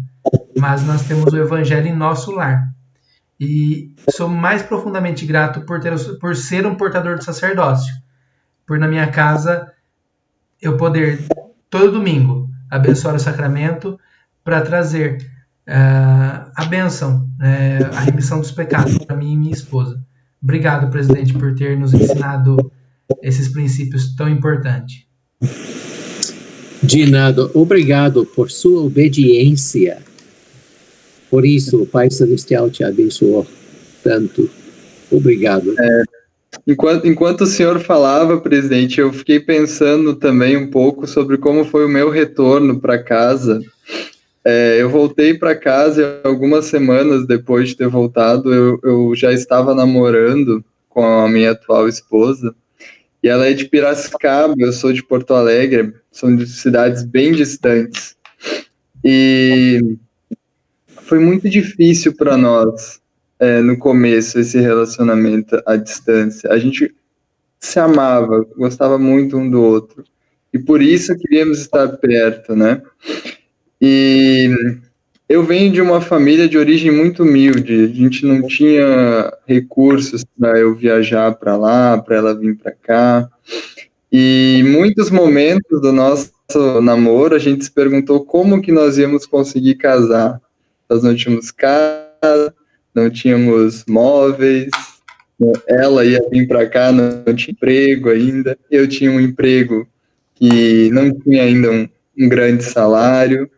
Mas nós temos o Evangelho em nosso lar. E sou mais profundamente grato por ser um portador do sacerdócio. Por na minha casa eu poder, todo domingo, abençoar o sacramento para trazer a bênção, a remissão dos pecados para mim e minha esposa. Obrigado, presidente, por ter nos ensinado esses princípios tão importantes. De nada, obrigado por sua obediência. Por isso, o Pai Celestial te abençoou tanto. Obrigado. Enquanto o senhor falava, presidente, eu fiquei pensando também um pouco sobre como foi o meu retorno para casa. Eu voltei para casa e algumas semanas depois de ter voltado, eu já estava namorando com a minha atual esposa. E ela é de Piracicaba, eu sou de Porto Alegre, são de cidades bem distantes. E foi muito difícil para nós, no começo, esse relacionamento à distância. A gente se amava, gostava muito um do outro. E por isso queríamos estar perto, né? E eu venho de uma família de origem muito humilde. A gente não tinha recursos para eu viajar para lá, para ela vir para cá. E muitos momentos do nosso namoro, a gente se perguntou como que nós íamos conseguir casar. Nós não tínhamos casa, não tínhamos móveis, ela ia vir para cá, não tinha emprego ainda. Eu tinha um emprego que não tinha ainda um grande salário.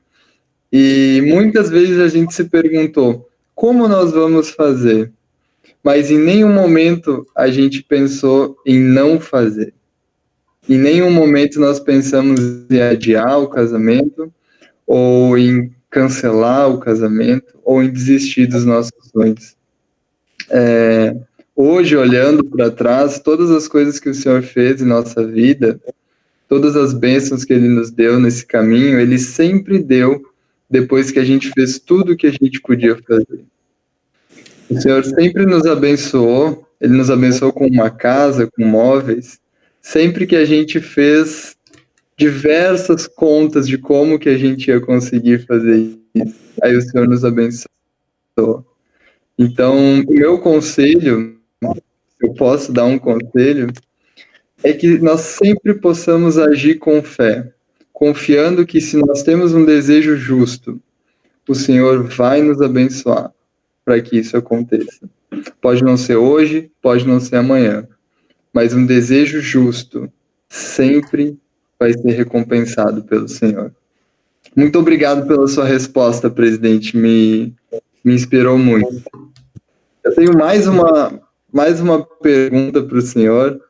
E muitas vezes a gente se perguntou, como nós vamos fazer? Mas em nenhum momento a gente pensou em não fazer. Em nenhum momento nós pensamos em adiar o casamento, ou em cancelar o casamento, ou em desistir dos nossos sonhos. Hoje, olhando para trás, todas as coisas que o Senhor fez em nossa vida, todas as bênçãos que Ele nos deu nesse caminho, Ele sempre deu depois que a gente fez tudo o que a gente podia fazer. O Senhor sempre nos abençoou, Ele nos abençoou com uma casa, com móveis, sempre que a gente fez diversas contas de como que a gente ia conseguir fazer isso. Aí o Senhor nos abençoou. Então, o meu conselho, eu posso dar um conselho, é que nós sempre possamos agir com fé, confiando que se nós temos um desejo justo, o Senhor vai nos abençoar para que isso aconteça. Pode não ser hoje, pode não ser amanhã, mas um desejo justo sempre vai ser recompensado pelo Senhor. Muito obrigado pela sua resposta, presidente, me inspirou muito. Eu tenho mais uma pergunta para o senhor,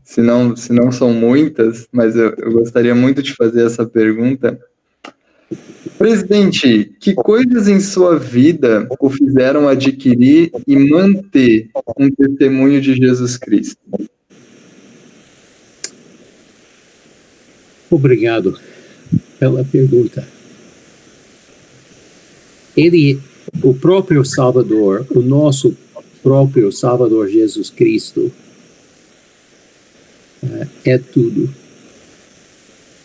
se não são muitas, mas eu gostaria muito de fazer essa pergunta. Presidente, que coisas em sua vida o fizeram adquirir e manter um testemunho de Jesus Cristo? Obrigado pela pergunta. O próprio Salvador, o nosso próprio Salvador Jesus Cristo, é tudo.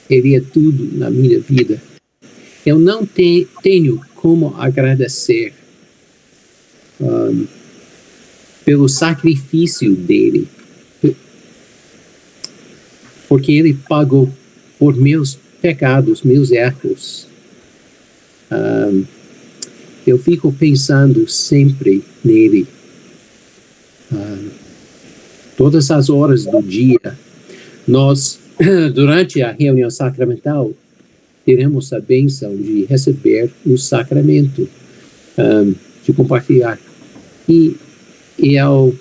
Ele é tudo na minha vida. Eu não tenho como agradecer pelo sacrifício dele, porque ele pagou por meus pecados, meus erros. Eu fico pensando sempre nele. Todas as horas do dia, nós, durante a reunião sacramental, teremos a bênção de receber o sacramento, de compartilhar. E ao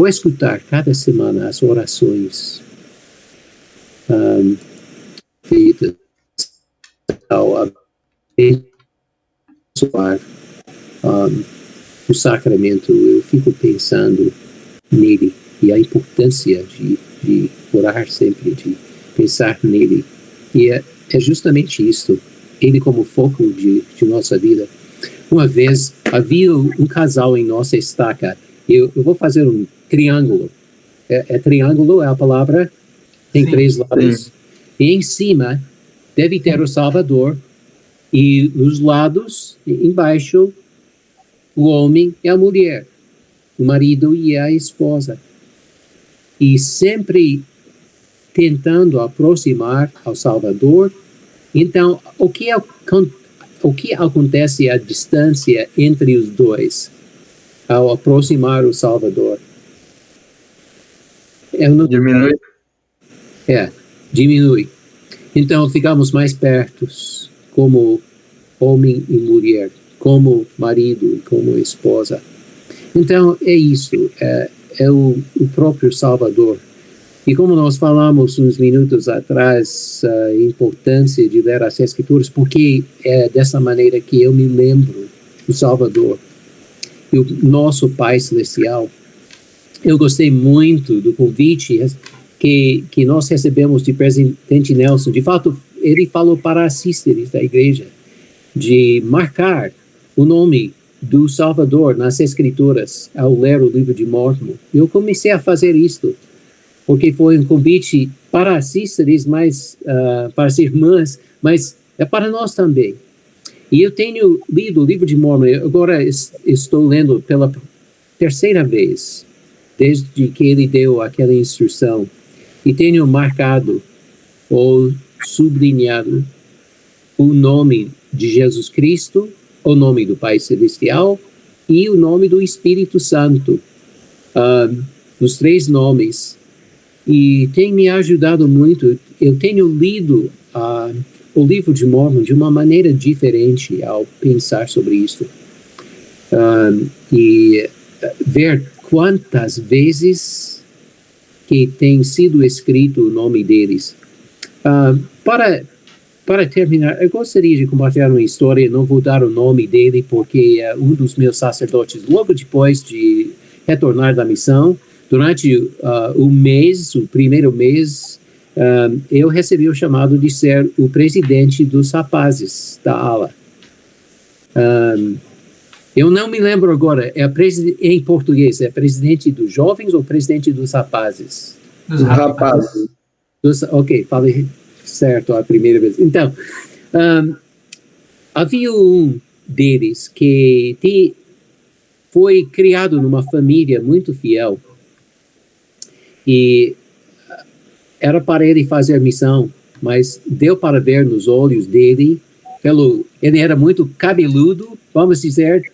escutar cada semana as orações feitas ao abençoar o sacramento, eu fico pensando nele e a importância de orar sempre, de pensar nele. E é justamente isso, ele como foco de nossa vida. Uma vez havia um casal em nossa estaca. Eu vou fazer um triângulo. Triângulo é a palavra, tem sim, 3 lados. Sim. E em cima deve ter o Salvador, e nos lados, embaixo, o homem e a mulher, o marido e a esposa. E sempre tentando aproximar ao Salvador. Então, o que acontece à distância entre os dois ao aproximar o Salvador? Diminui. Diminui. Então, ficamos mais perto, como homem e mulher, como marido e como esposa. Então, é isso, é o próprio Salvador. E como nós falamos uns minutos atrás, a importância de ler as Escrituras, porque é dessa maneira que eu me lembro do Salvador e o nosso Pai Celestial. Eu gostei muito do convite que nós recebemos de presidente Nelson. De fato, ele falou para assistentes da igreja de marcar o nome do Salvador nas Escrituras ao ler o livro de Mórmon. Eu comecei a fazer isto, porque foi um convite para assistentes, para as irmãs, mas é para nós também. E eu tenho lido o livro de Mórmon, agora estou lendo pela 3ª vez, desde que ele deu aquela instrução, e tenho marcado ou sublinhado o nome de Jesus Cristo, o nome do Pai Celestial e o nome do Espírito Santo, os 3 nomes. E tem me ajudado muito. Eu tenho lido o livro de Mórmon de uma maneira diferente ao pensar sobre isso. E ver quantas vezes que tem sido escrito o nome deles. Para terminar, eu gostaria de compartilhar uma história. Não vou dar o nome dele, porque um dos meus sacerdotes, logo depois de retornar da missão, durante o primeiro mês, eu recebi o chamado de ser o presidente dos rapazes da ala. Eu não me lembro agora, em português, é presidente dos jovens ou presidente dos rapazes? Dos rapazes. Ok, falei certo a primeira vez. Então, havia um deles que foi criado numa família muito fiel e era para ele fazer missão, mas deu para ver nos olhos dele, ele era muito cabeludo, vamos dizer,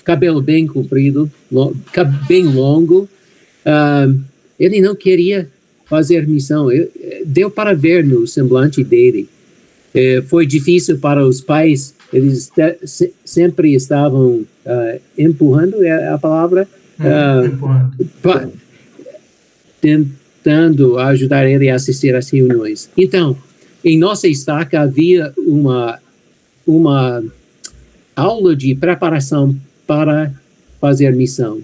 cabelo bem comprido, bem longo, ele não queria fazer missão, deu para ver no semblante dele. Foi difícil para os pais, eles sempre estavam empurrando, é a palavra? Tentando ajudar ele a assistir às reuniões. Então, em nossa estaca havia uma aula de preparação para fazer missão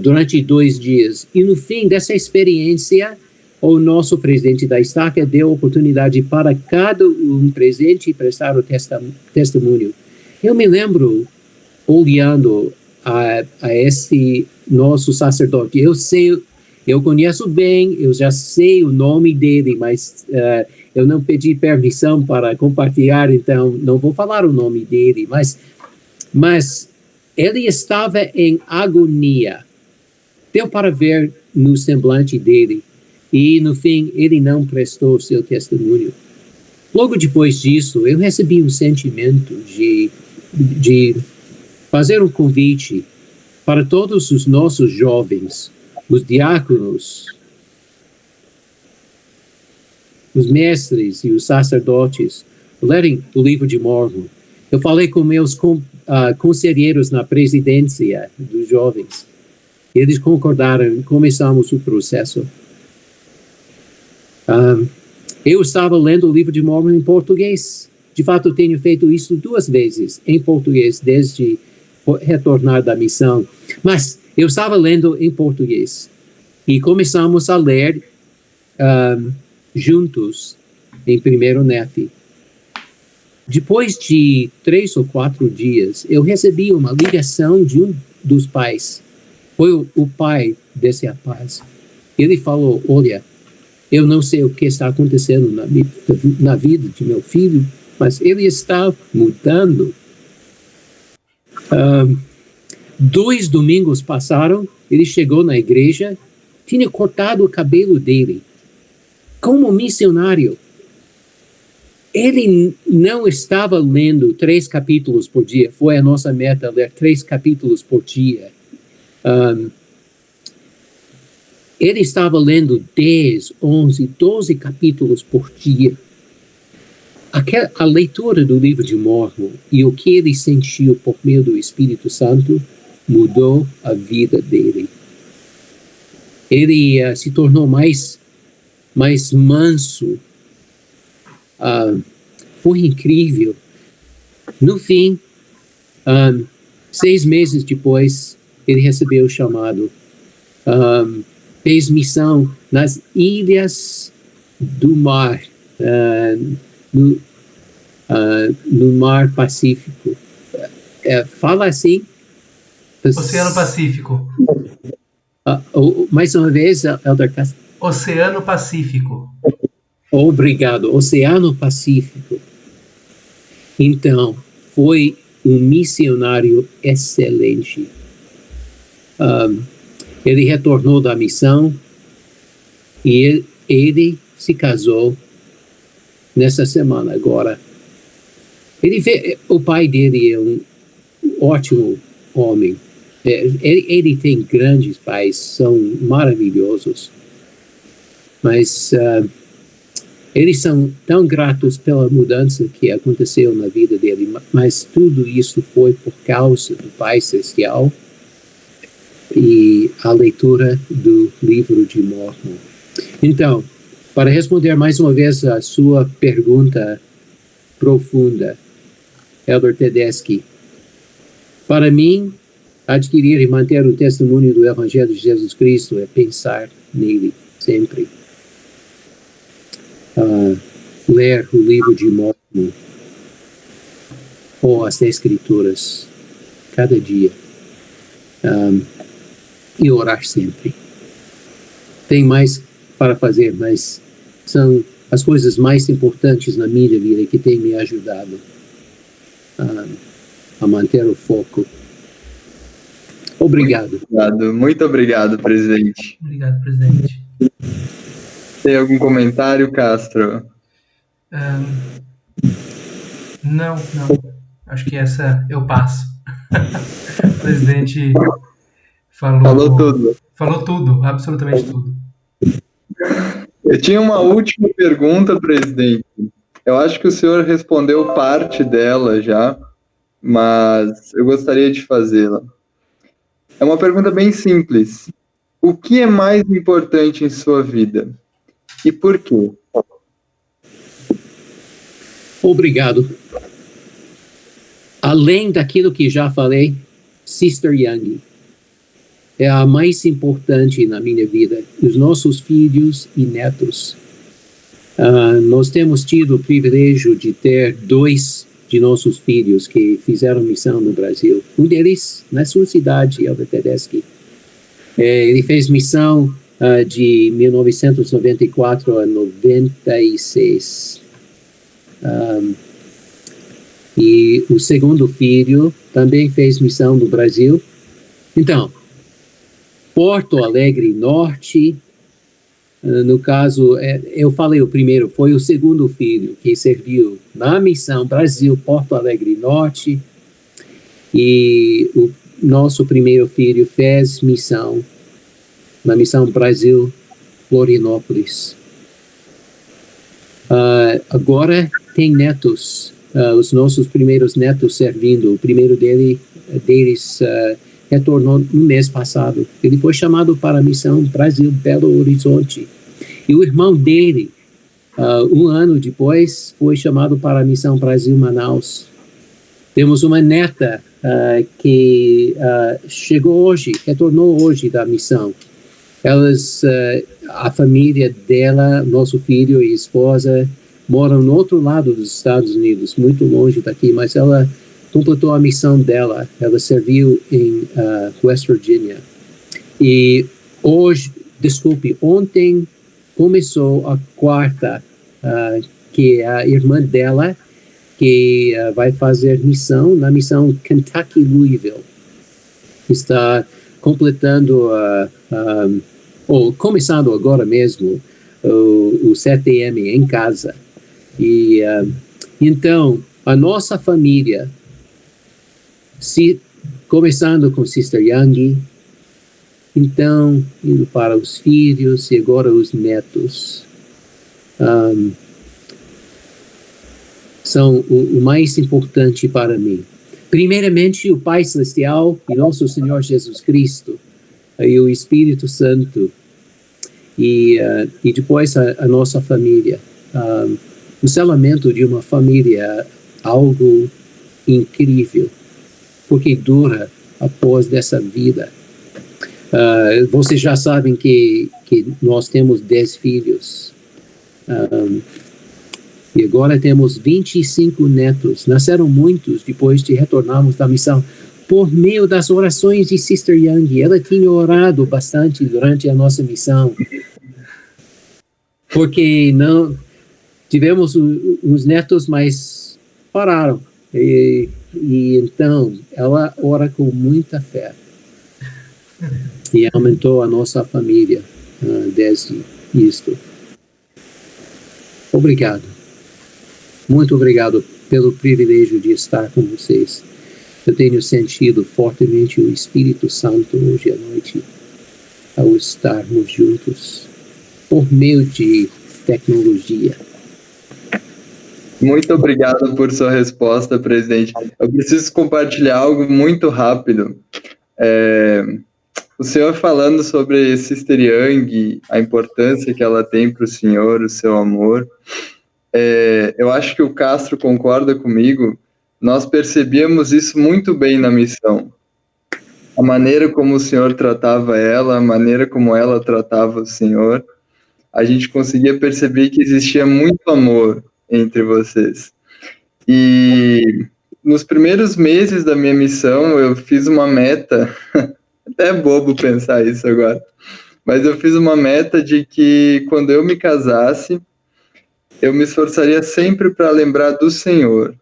durante 2 dias. E no fim dessa experiência, o nosso presidente da estaca deu oportunidade para cada um presente prestar o testemunho. Eu me lembro, olhando a esse nosso sacerdote, eu conheço bem, eu já sei o nome dele, mas eu não pedi permissão para compartilhar, então não vou falar o nome dele, mas ele estava em agonia. Deu para ver no semblante dele. E, no fim, ele não prestou seu testemunho. Logo depois disso, eu recebi um sentimento de fazer um convite para todos os nossos jovens, os diáconos, os mestres e os sacerdotes, lerem o livro de Mormon. Eu falei com meus conselheiros na presidência dos jovens. Eles concordaram e começamos o processo. Eu estava lendo o livro de Mormon em português. De fato, tenho feito isso 2 vezes em português, desde retornar da missão. Mas eu estava lendo em português. E começamos a ler juntos em 1º Nefe. Depois de 3 ou 4 dias, eu recebi uma ligação de um dos pais. Foi o pai desse rapaz. Ele falou, olha, eu não sei o que está acontecendo na vida de meu filho, mas ele está mudando. 2 domingos passaram, ele chegou na igreja, tinha cortado o cabelo dele. Como missionário, ele não estava lendo 3 capítulos por dia. Foi a nossa meta, ler 3 capítulos por dia. Ele estava lendo 10, 11, 12 capítulos por dia. A leitura do livro de Mormon e o que ele sentiu por meio do Espírito Santo mudou a vida dele. Ele se tornou mais manso. Foi incrível. No fim, 6 meses depois, ele recebeu o chamado. Fez missão nas ilhas do mar, no mar Pacífico. Fala assim? Oceano Pacífico. Mais uma vez, Elder Castro. Oceano Pacífico. Obrigado, Oceano Pacífico. Então, foi um missionário excelente. Ele retornou da missão e ele se casou nessa semana agora. O pai dele é um ótimo homem. Ele tem grandes pais, são maravilhosos. Mas eles são tão gratos pela mudança que aconteceu na vida dele. Mas tudo isso foi por causa do Pai Celestial e a leitura do livro de Mormon. Então, para responder mais uma vez a sua pergunta profunda, Elder Tedeschi, para mim, adquirir e manter o testemunho do Evangelho de Jesus Cristo é pensar nele sempre. Ler o livro de Mormon ou as Escrituras cada dia e orar sempre. Tem mais para fazer, mas são as coisas mais importantes na minha vida que têm me ajudado a manter o foco. Obrigado. Muito obrigado, presidente. Obrigado, presidente. Tem algum comentário, Castro? Não. Acho que essa eu passo. O presidente Falou tudo. Falou tudo, absolutamente tudo. Eu tinha uma última pergunta, presidente. Eu acho que o senhor respondeu parte dela já, mas eu gostaria de fazê-la. É uma pergunta bem simples. O que é mais importante em sua vida? E por quê? Obrigado. Além daquilo que já falei, Sister Young é a mais importante na minha vida. Os nossos filhos e netos. Nós temos tido o privilégio de ter 2 de nossos filhos que fizeram missão no Brasil. Um deles, na sua cidade, Elder Tedeschi. Ele fez missão de 1994 a 96. E o segundo filho também fez missão no Brasil. Então, Porto Alegre Norte, no caso, eu falei o primeiro, foi o segundo filho que serviu na missão Brasil, Porto Alegre Norte, e o nosso primeiro filho fez missão na missão Brasil, Florianópolis. Agora tem netos, os nossos primeiros netos servindo. O primeiro deles retornou no mês passado. Ele foi chamado para a missão Brasil Belo Horizonte. E o irmão dele, um ano depois, foi chamado para a missão Brasil Manaus. Temos uma neta que chegou hoje, retornou hoje da missão. A família dela, nosso filho e esposa, moram no outro lado dos Estados Unidos, muito longe daqui, mas ela completou a missão dela. Ela serviu em West Virginia. E ontem começou a quarta, que é a irmã dela, que vai fazer missão na missão Kentucky-Louisville. Está completando, ou começando agora mesmo, o 7M em casa. E então, a nossa família, começando com Sister Young, então indo para os filhos e agora os netos, são o mais importante para mim. Primeiramente, o Pai Celestial e nosso Senhor Jesus Cristo, e o Espírito Santo, e depois a nossa família. O selamento de uma família é algo incrível, porque dura após dessa vida. Vocês já sabem que nós temos 10 filhos. E agora temos 25 netos. Nasceram muitos depois de retornarmos da missão. Por meio das orações de Sister Young. Ela tinha orado bastante durante a nossa missão. Porque não tivemos os netos, mas pararam. E então, ela ora com muita fé. E aumentou a nossa família desde isto. Obrigado. Muito obrigado pelo privilégio de estar com vocês. Eu tenho sentido fortemente o Espírito Santo hoje à noite, ao estarmos juntos, por meio de tecnologia. Muito obrigado por sua resposta, presidente. Eu preciso compartilhar algo muito rápido. O senhor falando sobre Sister Young, a importância que ela tem para o senhor, o seu amor, eu acho que o Castro concorda comigo. Nós percebíamos isso muito bem na missão. a maneira como o Senhor tratava ela, a maneira como ela tratava o Senhor, a gente conseguia perceber que existia muito amor entre vocês. E nos primeiros meses da minha missão, eu fiz uma meta, até é bobo pensar isso agora, mas eu fiz uma meta de que quando eu me casasse, eu me esforçaria sempre para lembrar do Senhor,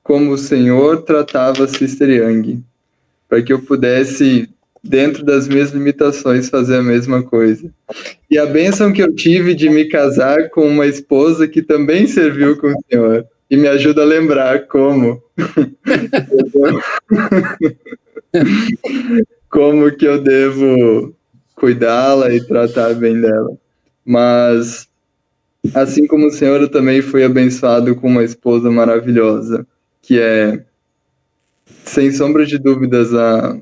como o Senhor tratava a Sister Yang, para que eu pudesse, dentro das minhas limitações, fazer a mesma coisa. E a bênção que eu tive de me casar com uma esposa que também serviu com o Senhor, e me ajuda a lembrar como como que eu devo cuidá-la e tratar bem dela. Mas, assim como o Senhor, eu também fui abençoado com uma esposa maravilhosa, que é, sem sombra de dúvidas, a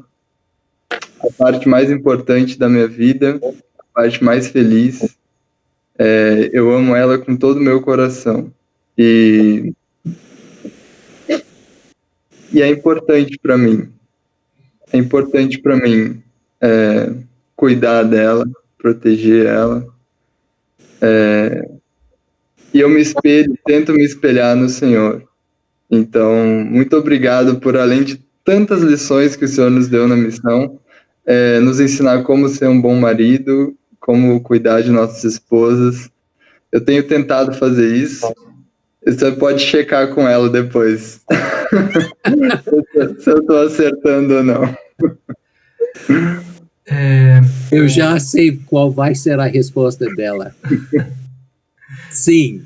parte mais importante da minha vida, a parte mais feliz. Eu amo ela com todo o meu coração. E é importante para mim. É importante para mim cuidar dela, proteger ela. E eu tento me espelhar no Senhor. Então, muito obrigado por, além de tantas lições que o Senhor nos deu na missão, nos ensinar como ser um bom marido, como cuidar de nossas esposas. Eu tenho tentado fazer isso. Você pode checar com ela depois. Se eu estou acertando ou não. Eu já sei qual vai ser a resposta dela. Sim.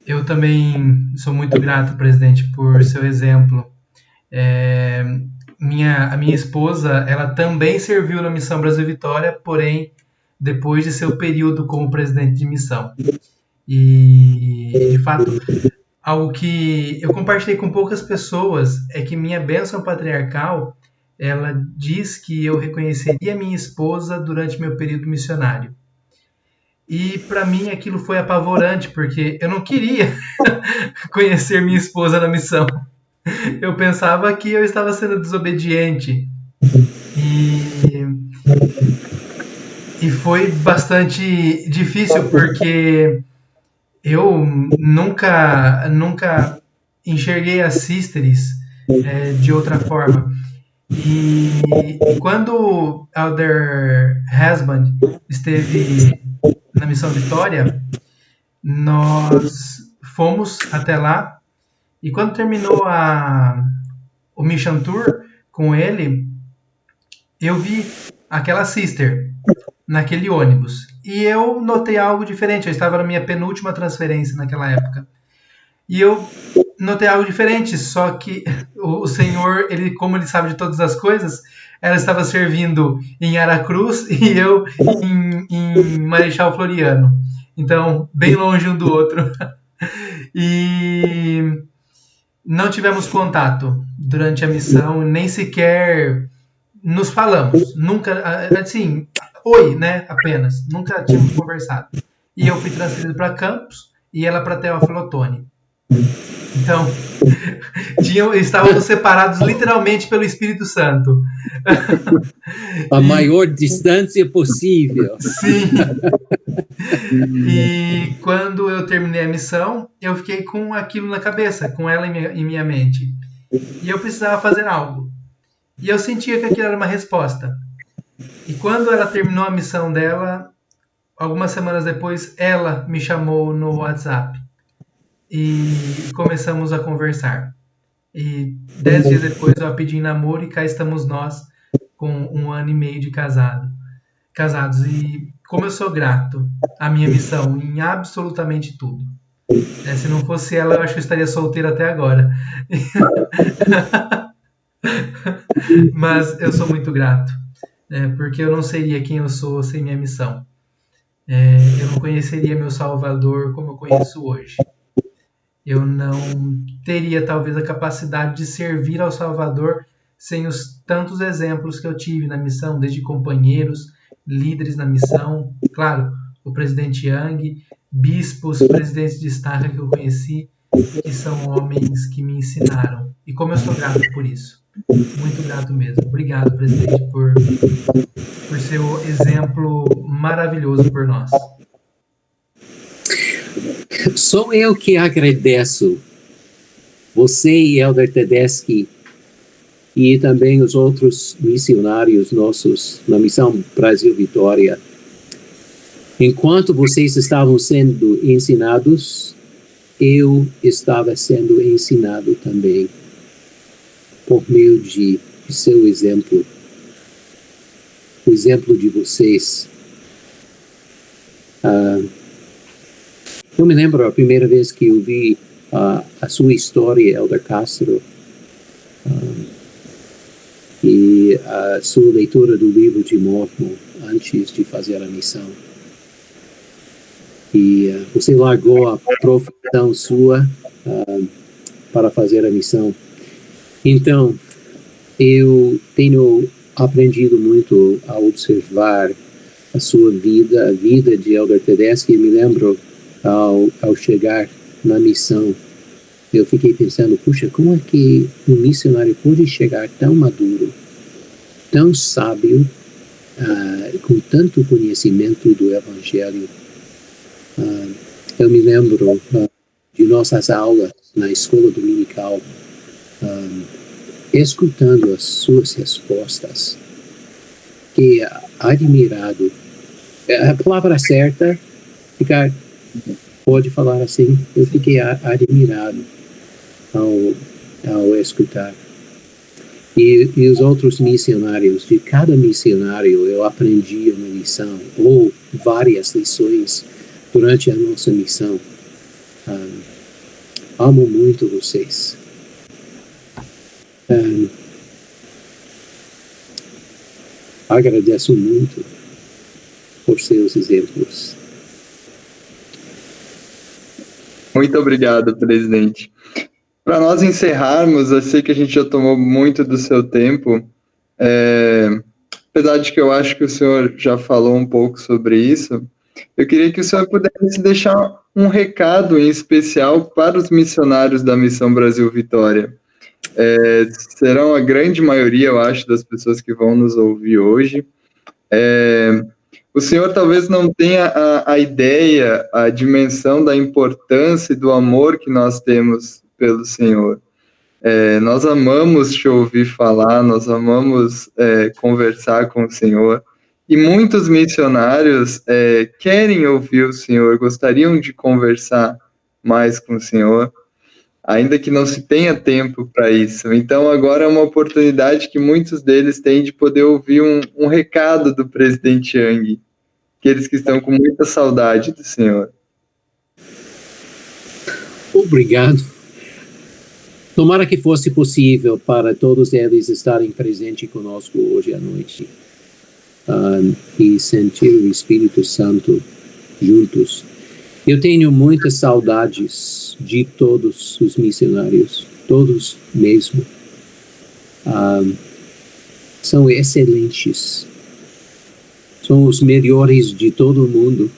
Eu também sou muito grato, presidente, por seu exemplo. A minha esposa, ela também serviu na Missão Brasil Vitória, porém, depois de seu período como presidente de missão. E, de fato, algo que eu compartilhei com poucas pessoas é que minha bênção patriarcal, ela diz que eu reconheceria minha esposa durante meu período missionário. E para mim aquilo foi apavorante, porque eu não queria conhecer minha esposa na missão. Eu pensava que eu estava sendo desobediente. E foi bastante difícil, porque eu nunca enxerguei as sisters de outra forma. E quando Elder Husband esteve na Missão Vitória, nós fomos até lá, e quando terminou o Mission Tour com ele, eu vi aquela sister naquele ônibus, e eu notei algo diferente. Eu estava na minha penúltima transferência naquela época, e eu notei algo diferente, só que o Senhor, como ele sabe de todas as coisas, ela estava servindo em Aracruz e eu em Marechal Floriano. Então, bem longe um do outro. E não tivemos contato durante a missão, nem sequer nos falamos. Nunca, assim, oi, né, apenas. Nunca tínhamos conversado. E eu fui transferido para Campos e ela para Teófilo Otoni. Então, estávamos separados literalmente pelo Espírito Santo. A maior distância possível. Sim. E quando eu terminei a missão, eu fiquei com aquilo na cabeça, com ela em minha mente. E eu precisava fazer algo. E eu sentia que aquilo era uma resposta. E quando ela terminou a missão dela, algumas semanas depois, ela me chamou no WhatsApp. E começamos a conversar. E 10 dias depois eu a pedi em namoro, e cá estamos nós com 1 ano e meio de casados. E como eu sou grato à minha missão em absolutamente tudo. Se não fosse ela, eu acho que eu estaria solteiro até agora. Mas eu sou muito grato, porque eu não seria quem eu sou sem minha missão. Eu não conheceria meu Salvador como eu conheço hoje. Eu não teria talvez a capacidade de servir ao Salvador sem os tantos exemplos que eu tive na missão, desde companheiros, líderes na missão, claro, o presidente Yang, bispos, presidentes de estaca que eu conheci, que são homens que me ensinaram. E como eu sou grato por isso. Muito grato mesmo. Obrigado, presidente, por ser o exemplo maravilhoso por nós. Sou eu que agradeço você e Elder Tedeschi e também os outros missionários nossos na Missão Brasil Vitória. Enquanto vocês estavam sendo ensinados, eu estava sendo ensinado também por meio de seu exemplo, o exemplo de vocês. Eu me lembro a primeira vez que eu vi a sua história, Elder Castro, e a sua leitura do livro de Mormon antes de fazer a missão. E você largou a profissão sua para fazer a missão. Então, eu tenho aprendido muito a observar a sua vida, a vida de Elder Tedeschi. Me lembro, ao chegar na missão, eu fiquei pensando, puxa, como é que um missionário pode chegar tão maduro, tão sábio, com tanto conhecimento do Evangelho? Eu me lembro de nossas aulas na escola dominical, escutando as suas respostas, que admirado. A palavra certa, pode falar assim, eu fiquei admirado ao escutar. E os outros missionários, de cada missionário eu aprendi uma lição, ou várias lições, durante a nossa missão. Amo muito vocês. Agradeço muito por seus exemplos. Muito obrigado, presidente. Para nós encerrarmos, eu sei que a gente já tomou muito do seu tempo, apesar de que eu acho que o senhor já falou um pouco sobre isso, eu queria que o senhor pudesse deixar um recado em especial para os missionários da Missão Brasil Vitória. Serão a grande maioria, eu acho, das pessoas que vão nos ouvir hoje. O senhor talvez não tenha a ideia, a dimensão da importância e do amor que nós temos pelo Senhor. Nós amamos te ouvir falar, nós amamos conversar com o Senhor. E muitos missionários querem ouvir o Senhor, gostariam de conversar mais com o Senhor, ainda que não se tenha tempo para isso. Então, agora é uma oportunidade que muitos deles têm de poder ouvir um recado do presidente Yang, aqueles que estão com muita saudade do Senhor. Obrigado. Tomara que fosse possível para todos eles estarem presentes conosco hoje à noite. E sentir o Espírito Santo juntos. Eu tenho muitas saudades de todos os missionários, todos mesmo. São excelentes. São os melhores de todo o mundo,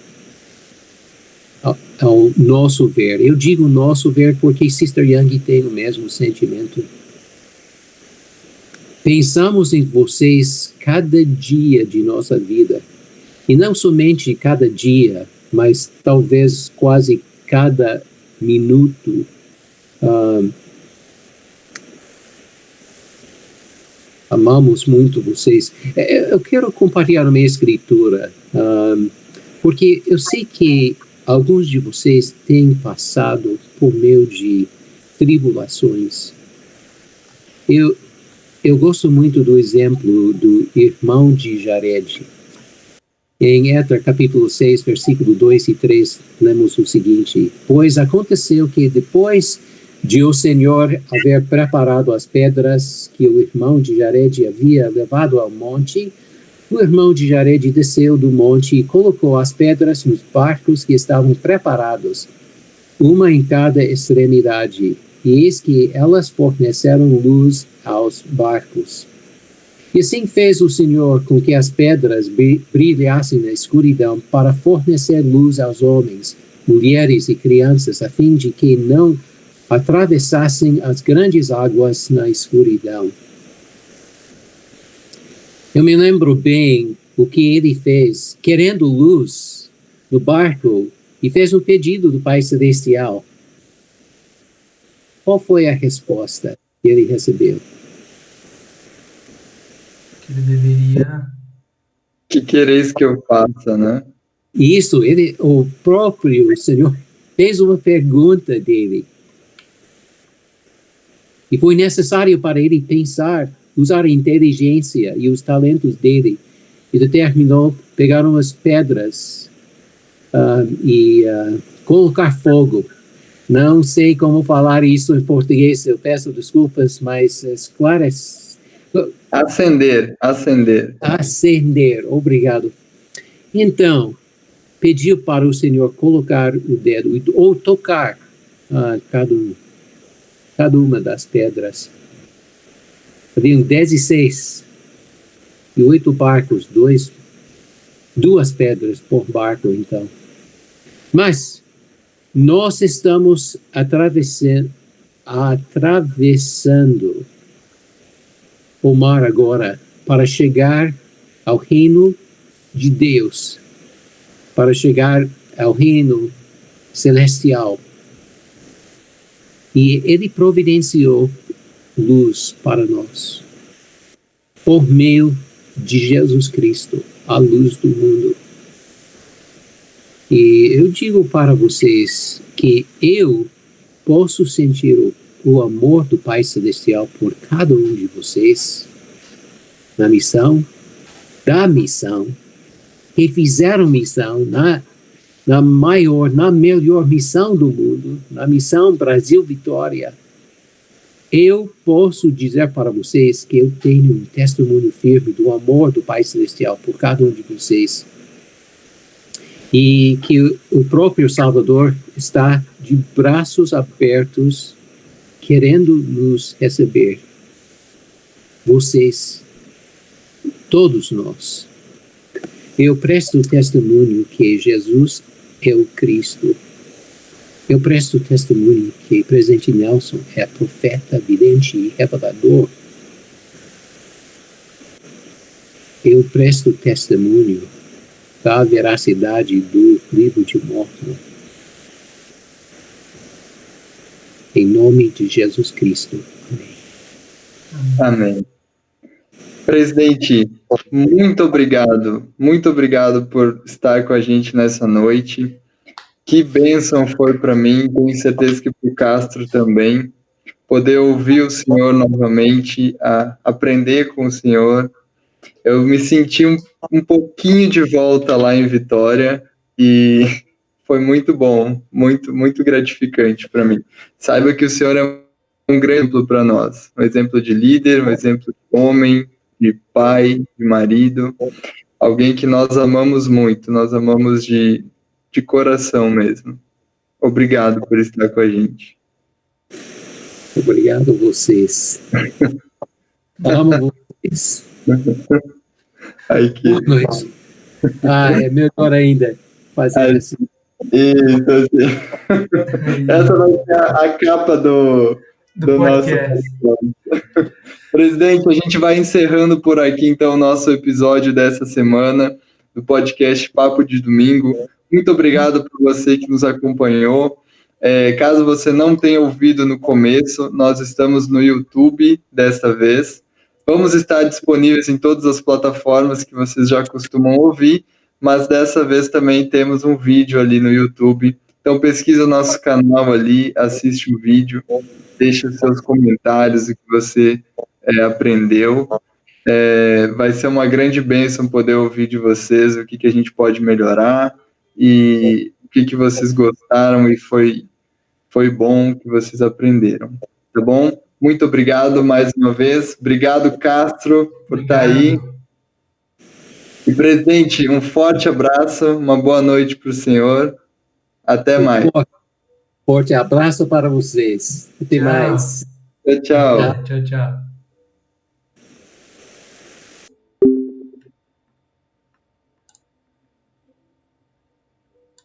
ao nosso ver. Eu digo nosso ver porque Sister Yang tem o mesmo sentimento. Pensamos em vocês cada dia de nossa vida, e não somente cada dia, mas talvez quase cada minuto. Amamos muito vocês. Eu quero compartilhar uma escritura, porque eu sei que alguns de vocês têm passado por meio de tribulações. Eu gosto muito do exemplo do irmão de Jared. Em Éter, capítulo 6, versículo 2 e 3, lemos o seguinte: Pois aconteceu que depois de o Senhor haver preparado as pedras que o irmão de Jared havia levado ao monte, o irmão de Jared desceu do monte e colocou as pedras nos barcos que estavam preparados, uma em cada extremidade, e eis que elas forneceram luz aos barcos. E assim fez o Senhor com que as pedras brilhassem na escuridão para fornecer luz aos homens, mulheres e crianças, a fim de que não atravessassem as grandes águas na escuridão. Eu me lembro bem o que ele fez, querendo luz no barco, e fez um pedido do Pai Celestial. Qual foi a resposta que ele recebeu? Que ele deveria... Que quereis que eu faça, né? Isso, o próprio Senhor fez uma pergunta dele. E foi necessário para ele pensar, usar a inteligência e os talentos dele. E determinou pegar umas pedras e colocar fogo. Não sei como falar isso em português, eu peço desculpas, mas Acender. Acender, obrigado. Então, pediu para o Senhor colocar o dedo ou tocar cada uma das pedras. Haviam 16 e 8 barcos, duas pedras por barco, então. Mas nós estamos atravessando o mar agora para chegar ao reino de Deus, para chegar ao reino celestial. E ele providenciou luz para nós, por meio de Jesus Cristo, a luz do mundo. E eu digo para vocês que eu posso sentir o amor do Pai Celestial por cada um de vocês na missão, que fizeram missão na melhor missão do mundo, na missão Brasil Vitória. Eu posso dizer para vocês que eu tenho um testemunho firme do amor do Pai Celestial por cada um de vocês. E que o próprio Salvador está de braços abertos, querendo nos receber. Vocês, todos nós. Eu presto testemunho que Jesus é o Cristo. Eu presto testemunho que o presidente Nelson é profeta, vidente e revelador. Eu presto testemunho da veracidade do livro de Mórmon. Em nome de Jesus Cristo. Amém. Amém. Presidente, muito obrigado por estar com a gente nessa noite. Que bênção foi para mim, tenho certeza que para o Castro também, poder ouvir o senhor novamente, aprender com o senhor. Eu me senti um pouquinho de volta lá em Vitória e foi muito bom, muito gratificante para mim. Saiba que o senhor é um grande exemplo para nós, um exemplo de líder, um exemplo de homem, de pai, de marido, alguém que nós amamos muito, nós amamos de coração mesmo. Obrigado por estar com a gente. Obrigado a vocês. Amo vocês. Ai, que... Boa noite. É melhor ainda fazer assim. Isso, assim. Essa vai ser a capa do nosso podcast. Presidente, a gente vai encerrando por aqui, então, o nosso episódio dessa semana do podcast Papo de Domingo. Muito obrigado por você que nos acompanhou. Caso você não tenha ouvido no começo, nós estamos no YouTube desta vez. Vamos estar disponíveis em todas as plataformas que vocês já costumam ouvir, mas dessa vez também temos um vídeo ali no YouTube. Então pesquisa o nosso canal ali, assiste o vídeo, deixa os seus comentários, o que você aprendeu. Vai ser uma grande bênção poder ouvir de vocês o que a gente pode melhorar e o que vocês gostaram e foi bom que vocês aprenderam. Tá bom? Muito obrigado mais uma vez. Obrigado, Castro, por estar aí. E, presidente, um forte abraço, uma boa noite para o senhor. Até mais. Forte abraço para vocês. Até mais. Tchau. Tchau.